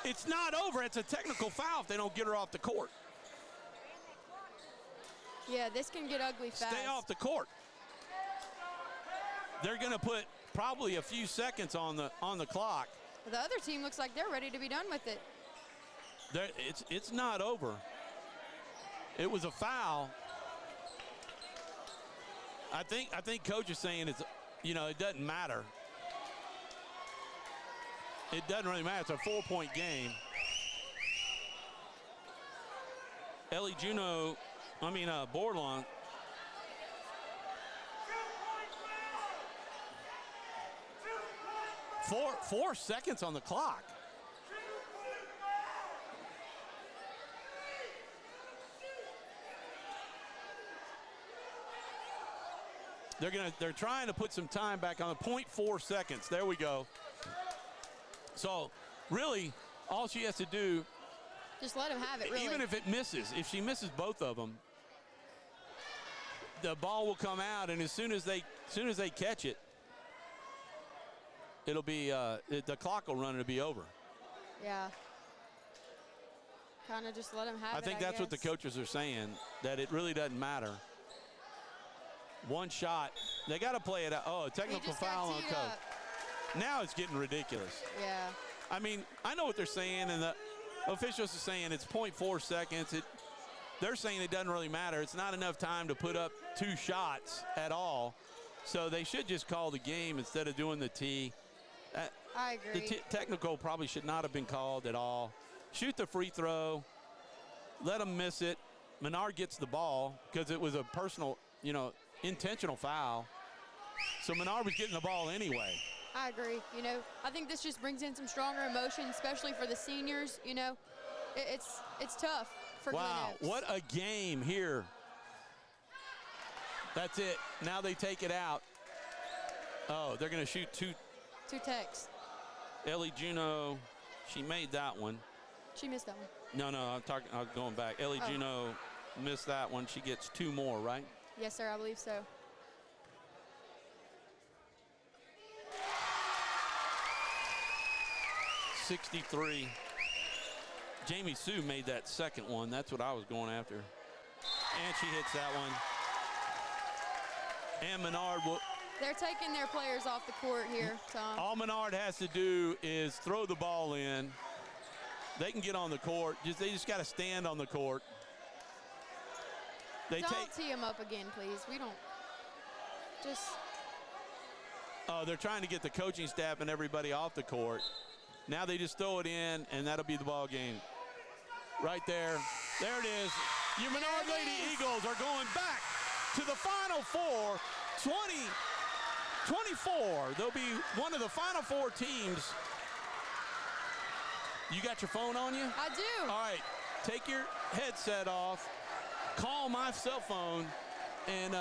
It's not over. It's a technical foul if they don't get her off the court. Yeah, this can get ugly fast. Stay off the court. They're going to put probably a few seconds on the clock. The other team looks like they're ready to be done with it. It's not over. It was a foul. I think coach is saying it's, it doesn't matter. It doesn't really matter. It's a 4-point game. Bordelon. Four seconds on the clock. They're trying to put some time back on the 0.4 seconds. There we go. So really, all she has to do. Just let him have it, really. Even if it misses, if she misses both of them, the ball will come out, and as soon as they catch it, it'll be the clock will run and it'll be over. Yeah. Kind of just let him have it. I think that's what the coaches are saying, that it really doesn't matter. One shot, they got to play it out. Oh, a technical foul on coach. Now it's getting ridiculous. Yeah. I mean, I know what they're saying, and the officials are saying it's 0.4 seconds. They're saying it doesn't really matter. It's not enough time to put up 2 shots at all. So they should just call the game instead of doing the T. I agree. The technical probably should not have been called at all. Shoot the free throw. Let them miss it. Menard gets the ball because it was a personal, intentional foul. So Menard was getting the ball anyway. I agree. I think this just brings in some stronger emotion, especially for the seniors. It's tough for Glen Oaks. What a game here. That's it. Now they take it out. Oh, they're going to shoot 2 techs. Ellie Juno, she made that one. She missed that one. No, I'm going back. Ellie Juno missed that one. She gets 2 more, right? Yes, sir, I believe so. .63. Jamie Sue made that second one. That's what I was going after. And she hits that one. And Menard will. They're taking their players off the court here, Tom. All Menard has to do is throw the ball in. They can get on the court. They just got to stand on the court. Don't tee them up again, please. We don't. Just. Oh, they're trying to get the coaching staff and everybody off the court. Now they just throw it in, and that'll be the ball game. Right there. There it is. Your Menard Lady Eagles are going back to the Final Four. 24. They'll be one of the final 4 teams. You got your phone on you? I do. All right. Take your headset off. Call my cell phone and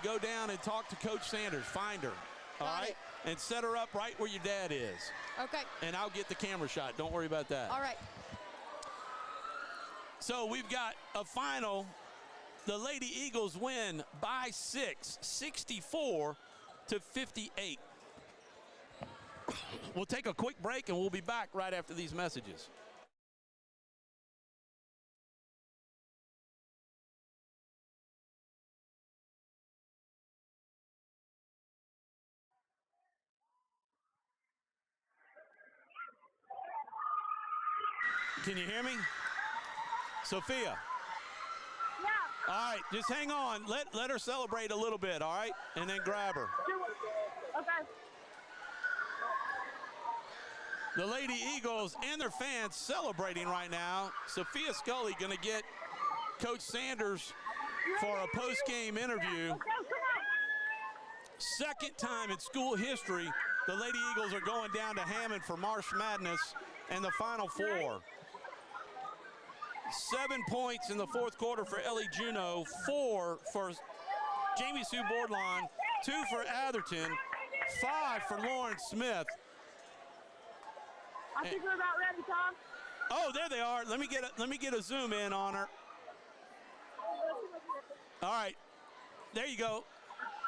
go down and talk to Coach Sanders. Find her. All right? And set her up right where your dad is. Okay. And I'll get the camera shot. Don't worry about that. All right. So we've got a final. The Lady Eagles win by 6, 64 to 58. We'll take a quick break and we'll be back right after these messages. Can you hear me? Sophia? Yeah. All right, just hang on. Let her celebrate a little bit, all right? And then grab her. Okay. The Lady Eagles and their fans celebrating right now. Sophia Scully going to get Coach Sanders for a post-game interview. Second time in school history, the Lady Eagles are going down to Hammond for March Madness and the Final Four. 7 points in the fourth quarter for Ellie Juneau, 4 for Jamie Sue Bourdon, 2 for Atherton, 5 for Lauren Smith. I think we're about ready, Tom. Oh, there they are. Let me get a zoom in on her. All right, there you go.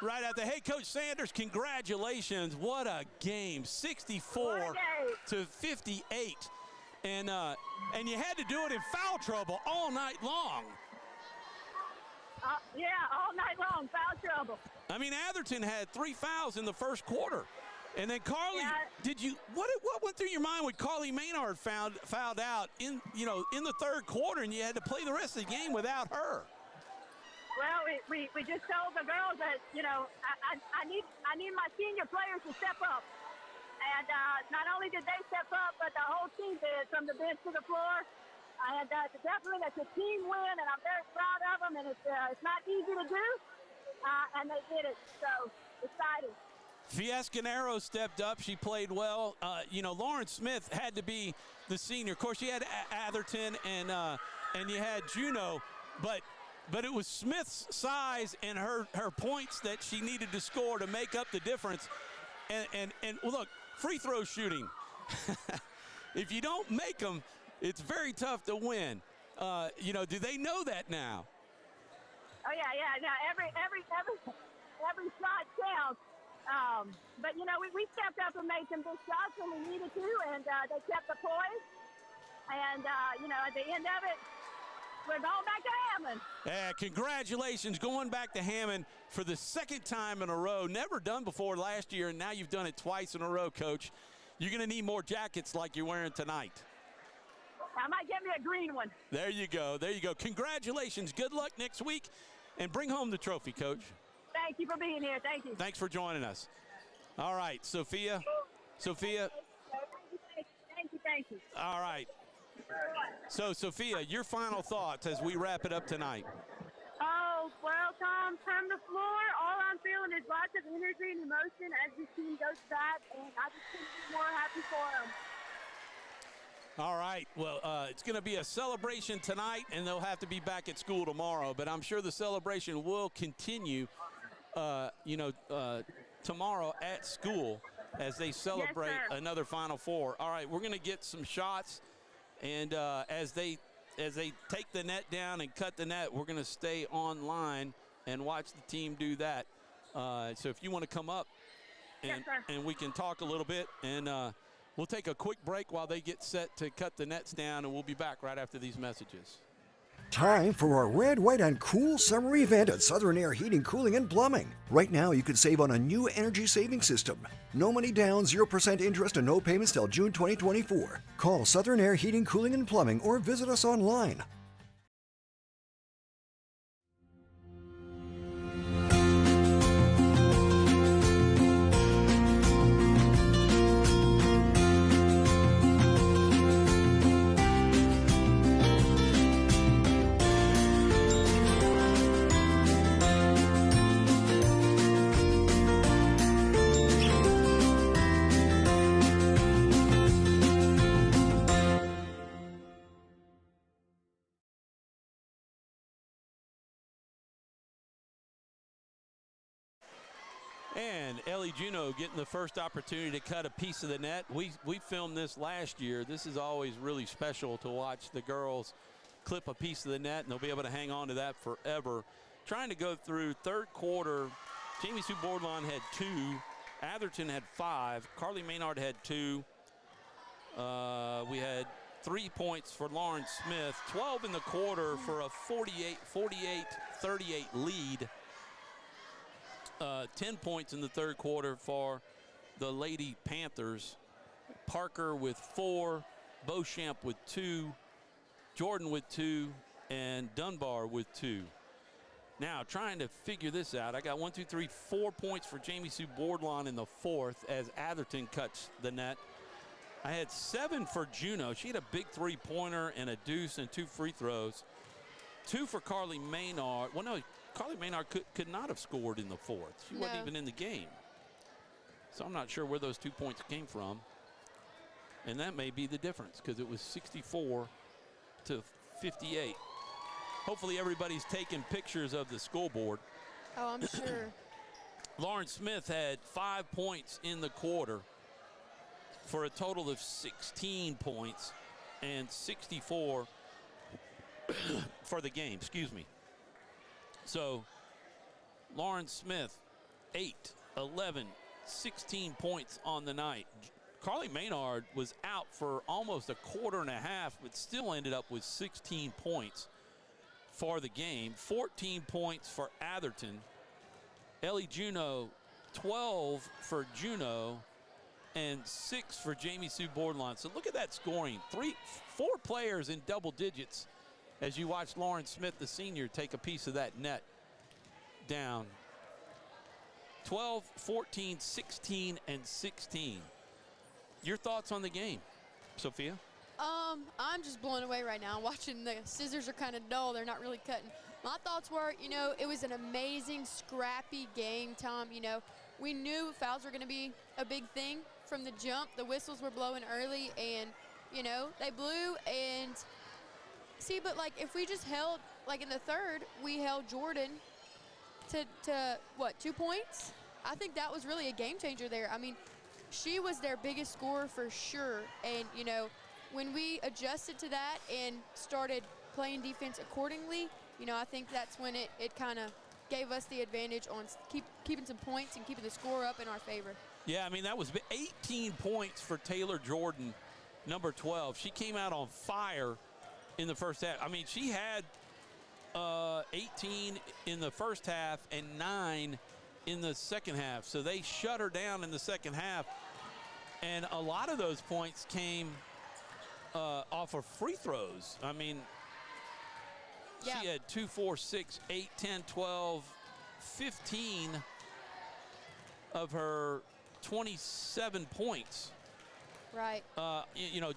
Right out there. Hey, Coach Sanders, congratulations. What a game. 64 to 58. And you had to do it in foul trouble all night long. Yeah, all night long, foul trouble. I mean, Atherton had 3 fouls in the first quarter. And then Carly, what went through your mind when Carly Menard fouled out in the third quarter and you had to play the rest of the game without her? Well, we just told the girls that, I need my senior players to step up. And not only did they step up, but the whole team did, from the bench to the floor. And definitely that's a team win, and I'm very proud of them. And it's not easy to do, and they did it. So excited. Fiescanero stepped up. She played well. Lauren Smith had to be the senior. Of course, you had Atherton and you had Juneau, but it was Smith's size and her points that she needed to score to make up the difference. And look, free throw shooting. If you don't make them, it's very tough to win. Do they know that now? Oh yeah. Now every shot counts. But we stepped up and made some big shots when we needed to, and they kept the poise. And at the end of it, we're going back to Hammond. Yeah, congratulations, going back to Hammond for the second time in a row. Never done before last year, and now you've done it twice in a row, Coach. You're going to need more jackets like you're wearing tonight. I might get me a green one. There you go. Congratulations. Good luck next week, and bring home the trophy, Coach. Thank you for being here. Thank you. Thanks for joining us. All right, Sophia. Thank you. All right. So, Sophia, your final thoughts as we wrap it up tonight. Oh, well, Tom, from the floor, all I'm feeling is lots of energy and emotion as this team goes back, and I just couldn't be more happy for them. All right. Well, it's going to be a celebration tonight, and they'll have to be back at school tomorrow. But I'm sure the celebration will continue, tomorrow at school as they celebrate another Final Four. All right, we're going to get some shots, and as they take the net down and cut the net, we're going to stay online and watch the team do that. So if you want to come up and we can talk a little bit, and we'll take a quick break while they get set to cut the nets down, and we'll be back right after these messages. Time for our red, white, and cool summer event at Southern Air Heating, Cooling, and Plumbing. Right now, you can save on a new energy saving system. No money down, 0% interest, and no payments till June 2024. Call Southern Air Heating, Cooling, and Plumbing or visit us online. And Ellie Juneau getting the first opportunity to cut a piece of the net. We filmed this last year. This is always really special to watch the girls clip a piece of the net, and they'll be able to hang on to that forever. Trying to go through third quarter, Jamie Sue Bourdon had 2. Atherton had 5. Carly Menard had 2. We had 3 points for Lauren Smith. 12 in the quarter for a 48-38 lead. 10 points in the third quarter for the Lady Panthers. Parker with 4, Beauchamp with 2, Jordan with 2, and Dunbar with 2. Now trying to figure this out. I got 4 points for Jamie Sue Bourdon in the fourth as Atherton cuts the net. I had 7 for Juneau. She had a big 3-pointer and a deuce and 2 free throws. 2 for Carly Menard. Well, no, Carly Menard could not have scored in the fourth. She wasn't even in the game. So I'm not sure where those 2 points came from. And that may be the difference because it was 64 to 58. Hopefully everybody's taking pictures of the scoreboard. Oh, I'm sure. Lauren Smith had 5 points in the quarter for a total of 16 points and 64 for the game, excuse me. So Lauren Smith, 8, 11, 16 points on the night. Carly Menard was out for almost a quarter and a half, but still ended up with 16 points for the game. 14 points for Atherton. Ellie Juneau, 12 for Juneau, and 6 for Jamie Sue Bourdon. So look at that scoring. 4 players in double digits as you watch Lauren Smith, the senior, take a piece of that net down. 12, 14, 16, and 16. Your thoughts on the game, Sophia? I'm just blown away right now. Watching the scissors are kind of dull. They're not really cutting. My thoughts were, it was an amazing, scrappy game, Tom. We knew fouls were going to be a big thing from the jump. The whistles were blowing early, and, they blew. And see, but, if we just held, in the third, we held Jordan to what, 2 points? I think that was really a game changer there. I mean, she was their biggest scorer for sure. And, when we adjusted to that and started playing defense accordingly, I think that's when it kind of gave us the advantage on keeping some points and keeping the score up in our favor. Yeah, I mean, that was 18 points for Taylor Jordan, number 12. She came out on fire in the first half. I mean, she had 18 in the first half and 9 in the second half. So they shut her down in the second half. And a lot of those points came off of free throws. I mean, she had 2, 4, 6, 8, 10, 12, 15 of her 27 points. Right.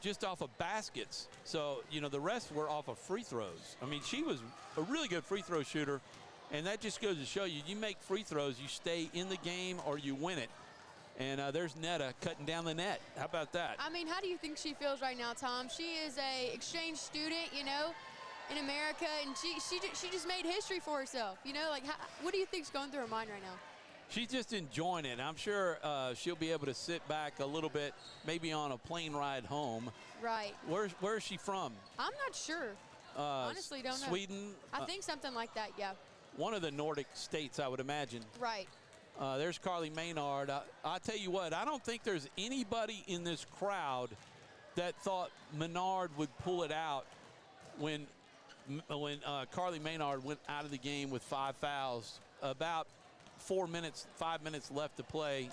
Just off of baskets. So, the rest were off of free throws. I mean, she was a really good free throw shooter. And that just goes to show you make free throws, you stay in the game or you win it. And there's Netta cutting down the net. How about that? I mean, how do you think she feels right now, Tom? She is a exchange student, in America, and she just made history for herself. What do you think's going through her mind right now? She's just enjoying it. I'm sure she'll be able to sit back a little bit, maybe on a plane ride home. Right. Where is she from? I'm not sure. Honestly, don't know. Sweden? I think something like that, yeah. One of the Nordic states, I would imagine. Right. There's Carly Menard. I'll tell you what, I don't think there's anybody in this crowd that thought Menard would pull it out when Carly Menard went out of the game with 5 fouls. About 5 minutes left to play.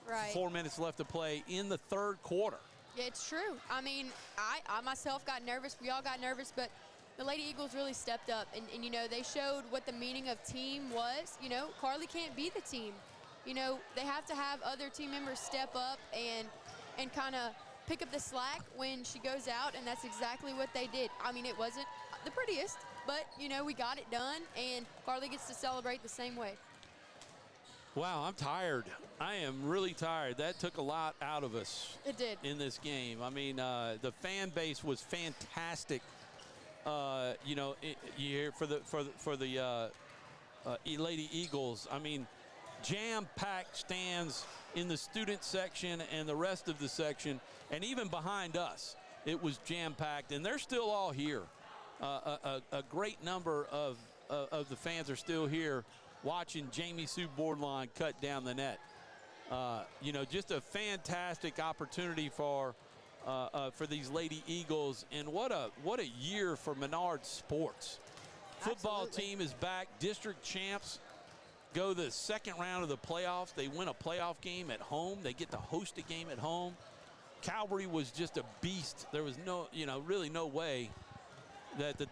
Right. 4 minutes left to play in the third quarter. Yeah, it's true. I mean, I myself got nervous. We all got nervous, but the Lady Eagles really stepped up, and they showed what the meaning of team was. Carly can't be the team. They have to have other team members step up and kind of pick up the slack when she goes out, and that's exactly what they did. I mean, it wasn't the prettiest, but, we got it done, and Carly gets to celebrate the same way. Wow, I'm tired. I am really tired. That took a lot out of us. It did. In this game. I mean, the fan base was fantastic. You hear for the Lady Eagles. I mean, jam-packed stands in the student section and the rest of the section, and even behind us, it was jam-packed, and they're still all here. A great number of the fans are still here watching Jamie Sue Borderline cut down the net. You know, just a fantastic opportunity for these Lady Eagles, and what a year for Menard sports. Football team is back, district champs. Go the second round of the playoffs. They win a playoff game at home. They get to host a game at home. Calvary was just a beast. There was no, you know, really no way that the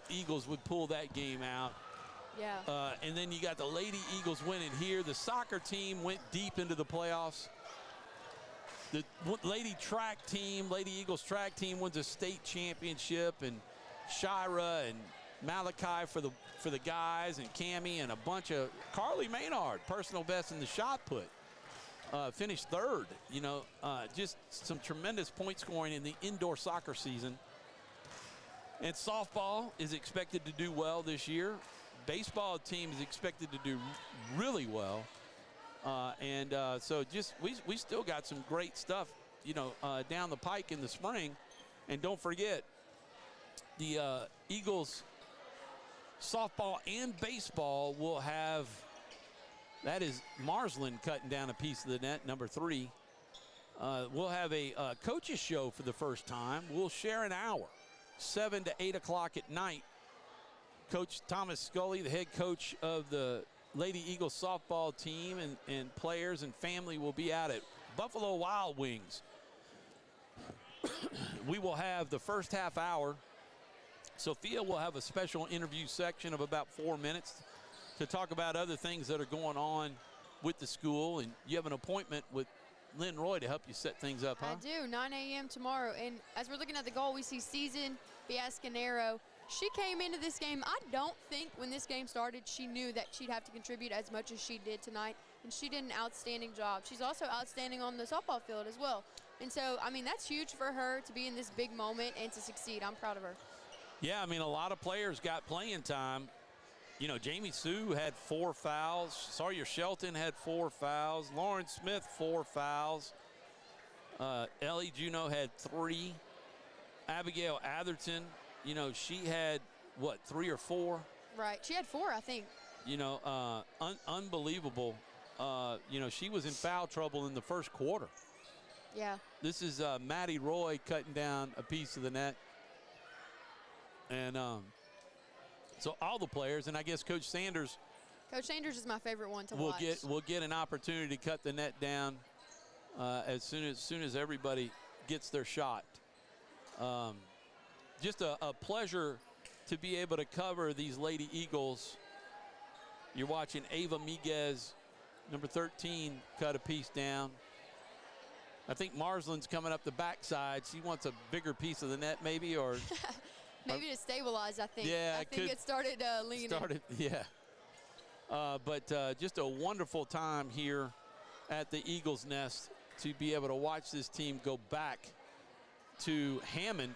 Eagles would pull that game out. Yeah. And then you got the Lady Eagles winning here. The soccer team went deep into the playoffs. The Lady Eagles track team wins a state championship, and Shira and Malachi for the guys, and Cammie and a bunch of Carly Menard, personal best in the shot put, finished third. You know, just some tremendous point scoring in the indoor soccer season. And softball is expected to do well this year. Baseball team is expected to do really well. So just we still got some great stuff, you know, down the pike in the spring. And don't forget, the Eagles softball and baseball will have, that is Marsland cutting down a piece of the net, number 3. We'll have a coaches show for the first time. We'll share an hour, 7 to 8 o'clock at night. Coach Thomas Scully, the head coach of the Lady Eagles softball team, and players and family will be out at Buffalo Wild Wings. We will have the first half hour. Sophia will have a special interview section of about 4 minutes to talk about other things that are going on with the school. And you have an appointment with Lynn Roy to help you set things up, huh? I do, 9 a.m. tomorrow. And as we're looking at the goal, we see Season Biascanero. She came into this game, I don't think when this game started she knew that she'd have to contribute as much as she did tonight, and she did an outstanding job. She's also outstanding on the softball field as well. And so, I mean, that's huge for her to be in this big moment and to succeed. I'm proud of her. Yeah, I mean, a lot of players got playing time. You know, Jamie Sue had 4 fouls. Sawyer Shelton had 4 fouls. Lauren Smith, 4 fouls. Ellie Juneau had 3. Abigail Atherton, you know, she had, what, 3 or 4? Right. She had 4, I think. You know, unbelievable. You know, she was in foul trouble in the first quarter. Yeah. This is Maddie Roy cutting down a piece of the net. And so all the players, and I guess Coach Sanders. Coach Sanders is my favorite one to watch. We'll get an opportunity to cut the net down as soon as everybody gets their shot. Just a pleasure to be able to cover these Lady Eagles. You're watching Ava Miguez, number 13, cut a piece down. I think Marsland's coming up the backside. She wants a bigger piece of the net, maybe, or maybe to stabilize. I think. Yeah, I think it started leaning. Yeah. But just a wonderful time here at the Eagles Nest to be able to watch this team go back to Hammond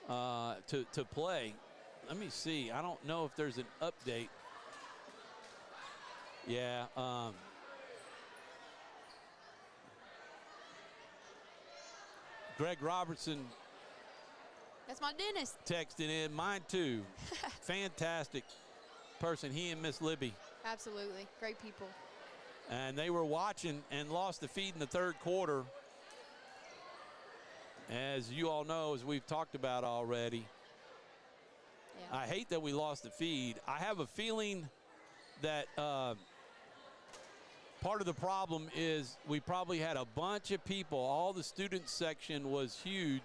to play. Let me see. I don't know if there's an update. Yeah. Greg Robertson. That's my dentist. Texting in. Mine too. Fantastic person. He and Miss Libby. Absolutely. Great people. And they were watching and lost the feed in the third quarter. As you all know, as we've talked about already. Yeah. I hate that we lost the feed. I have a feeling that part of the problem is we probably had a bunch of people. All the student section was huge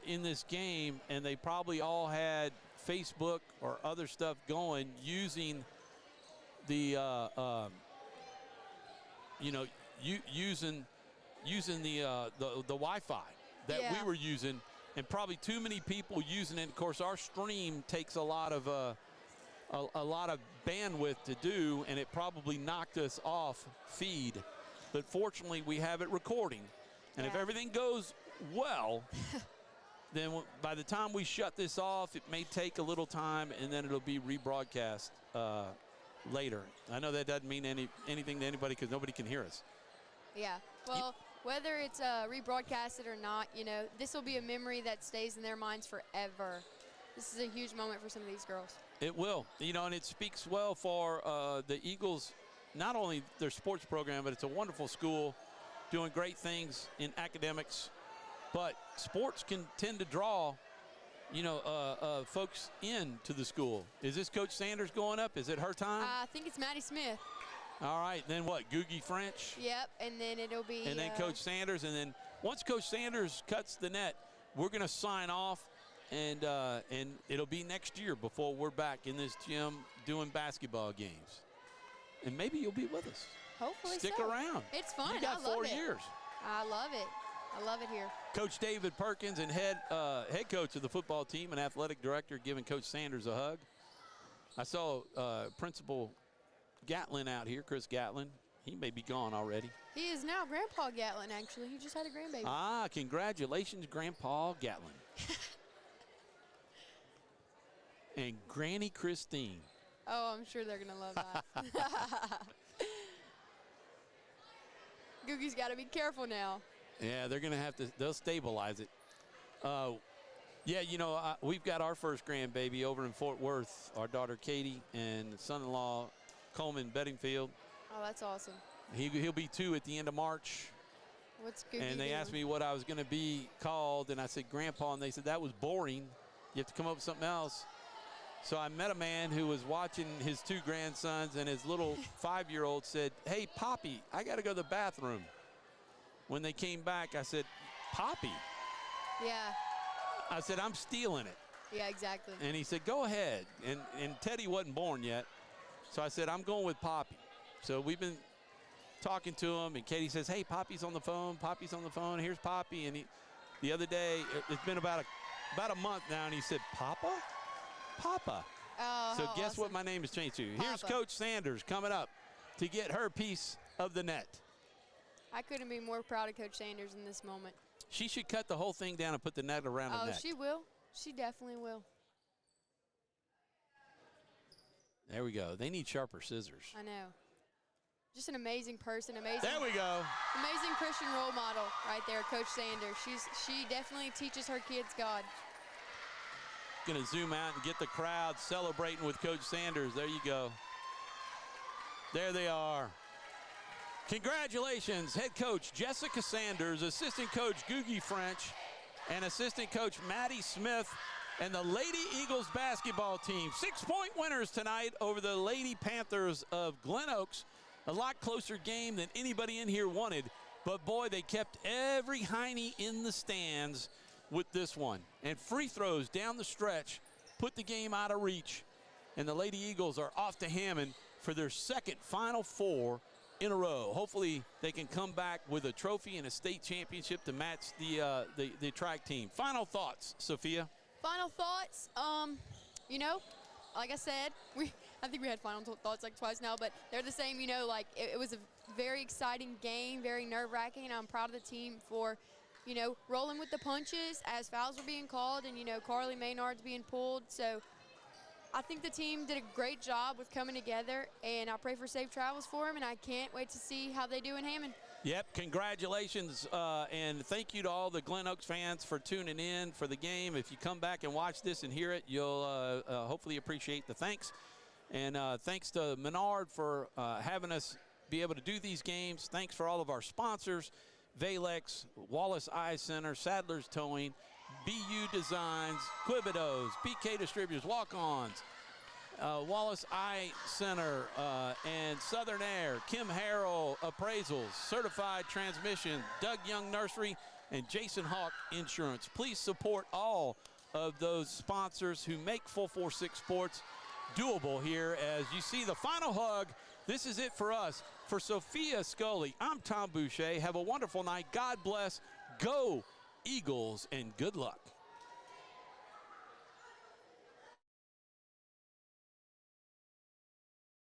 in this game, and they probably all had Facebook or other stuff going using the using the Wi-Fi that we were using, and probably too many people using it. Of course, our stream takes a lot of bandwidth to do, and it probably knocked us off feed. But fortunately, we have it recording, and if everything goes well, then by the time we shut this off, it may take a little time, and then it'll be rebroadcast later. I know that doesn't mean anything to anybody because nobody can hear us. Yeah. Well, whether it's rebroadcasted or not, this will be a memory that stays in their minds forever. This is a huge moment for some of these girls. It will. And it speaks well for the Eagles, not only their sports program, but it's a wonderful school doing great things in academics. But sports can tend to draw, folks into the school. Is this Coach Sanders going up? Is it her time? I think it's Maddie Smith. All right, then what, Googie French? Yep, and then it'll be... And then Coach Sanders, and then once Coach Sanders cuts the net, we're going to sign off, and it'll be next year before we're back in this gym doing basketball games. And maybe you'll be with us. Hopefully Stick so. around. It's fun. You got I love 4 it. years. I love it. I love it here. Coach David Perkins and head coach of the football team and athletic director giving Coach Sanders a hug. I saw Principal Gatlin out here, Chris Gatlin. He may be gone already. He is now Grandpa Gatlin, actually. He just had a grandbaby. Ah, congratulations, Grandpa Gatlin. And Granny Christine. Oh, I'm sure they're going to love that. Googie's got to be careful now. Yeah, they're going to have to, they'll stabilize it. We've got our first grandbaby over in Fort Worth, our daughter Katie and son-in-law Coleman Bedingfield. Oh, that's awesome. He'll be 2 at the end of March. What's Googie And they doing? asked me what I was going to be called, and I said Grandpa, and they said that was boring. You have to come up with something else. So I met a man who was watching his 2 grandsons, and his little 5-year-old said, "Hey, Poppy, I got to go to the bathroom." When they came back, I said, "Poppy?" Yeah. I said, "I'm stealing it." Yeah, exactly. And he said, "Go ahead." And Teddy wasn't born yet. So I said, "I'm going with Poppy." So we've been talking to him, and Katie says, "Hey, Poppy's on the phone. Poppy's on the phone. Here's Poppy." And the other day, it's been about a month now, and he said, "Papa? Papa." Oh, So how guess awesome. what my name has changed to? Here's Papa. Coach Sanders coming up to get her piece of the net. I couldn't be more proud of Coach Sanders in this moment. She should cut the whole thing down and put the net around the Oh, neck. she will. She definitely will. There we go. They need sharper scissors. I know. Just an amazing person, amazing. There we go. Amazing Christian role model right there, Coach Sanders. She definitely teaches her kids God. Going to zoom out and get the crowd celebrating with Coach Sanders. There you go. There they are. Congratulations, head coach Jessica Sanders, assistant coach Googie French, and assistant coach Maddie Smith, and the Lady Eagles basketball team. 6-point winners tonight over the Lady Panthers of Glen Oaks. A lot closer game than anybody in here wanted, but boy, they kept every hiney in the stands with this one. And free throws down the stretch put the game out of reach. And the Lady Eagles are off to Hammond for their second Final Four in a row. Hopefully they can come back with a trophy and a state championship to match the track team. Final thoughts, Sophia? Final thoughts, like I said, I think we had final thoughts like twice now, but they're the same, it was a very exciting game, very nerve-wracking, and I'm proud of the team for, rolling with the punches as fouls were being called and, Carly Menard's being pulled. So I think the team did a great job with coming together, and I pray for safe travels for them, and I can't wait to see how they do in Hammond. Yep, congratulations, and thank you to all the Glen Oaks fans for tuning in for the game. If you come back and watch this and hear it, you'll hopefully appreciate the thanks. And thanks to Menard for having us be able to do these games. Thanks for all of our sponsors, Valex, Wallace Eye Center, Sadler's Towing, BU Designs, Quibidos, BK Distributors, Walk-Ons, Wallace Eye Center, and Southern Air, Kim Harrell Appraisals, Certified Transmission, Doug Young Nursery, and Jason Hawk Insurance. Please support all of those sponsors who make 446 Sports doable here. As you see the final hug, this is it for us. For Sophia Scully, I'm Tom Boucher. Have a wonderful night. God bless. Go Eagles, and good luck.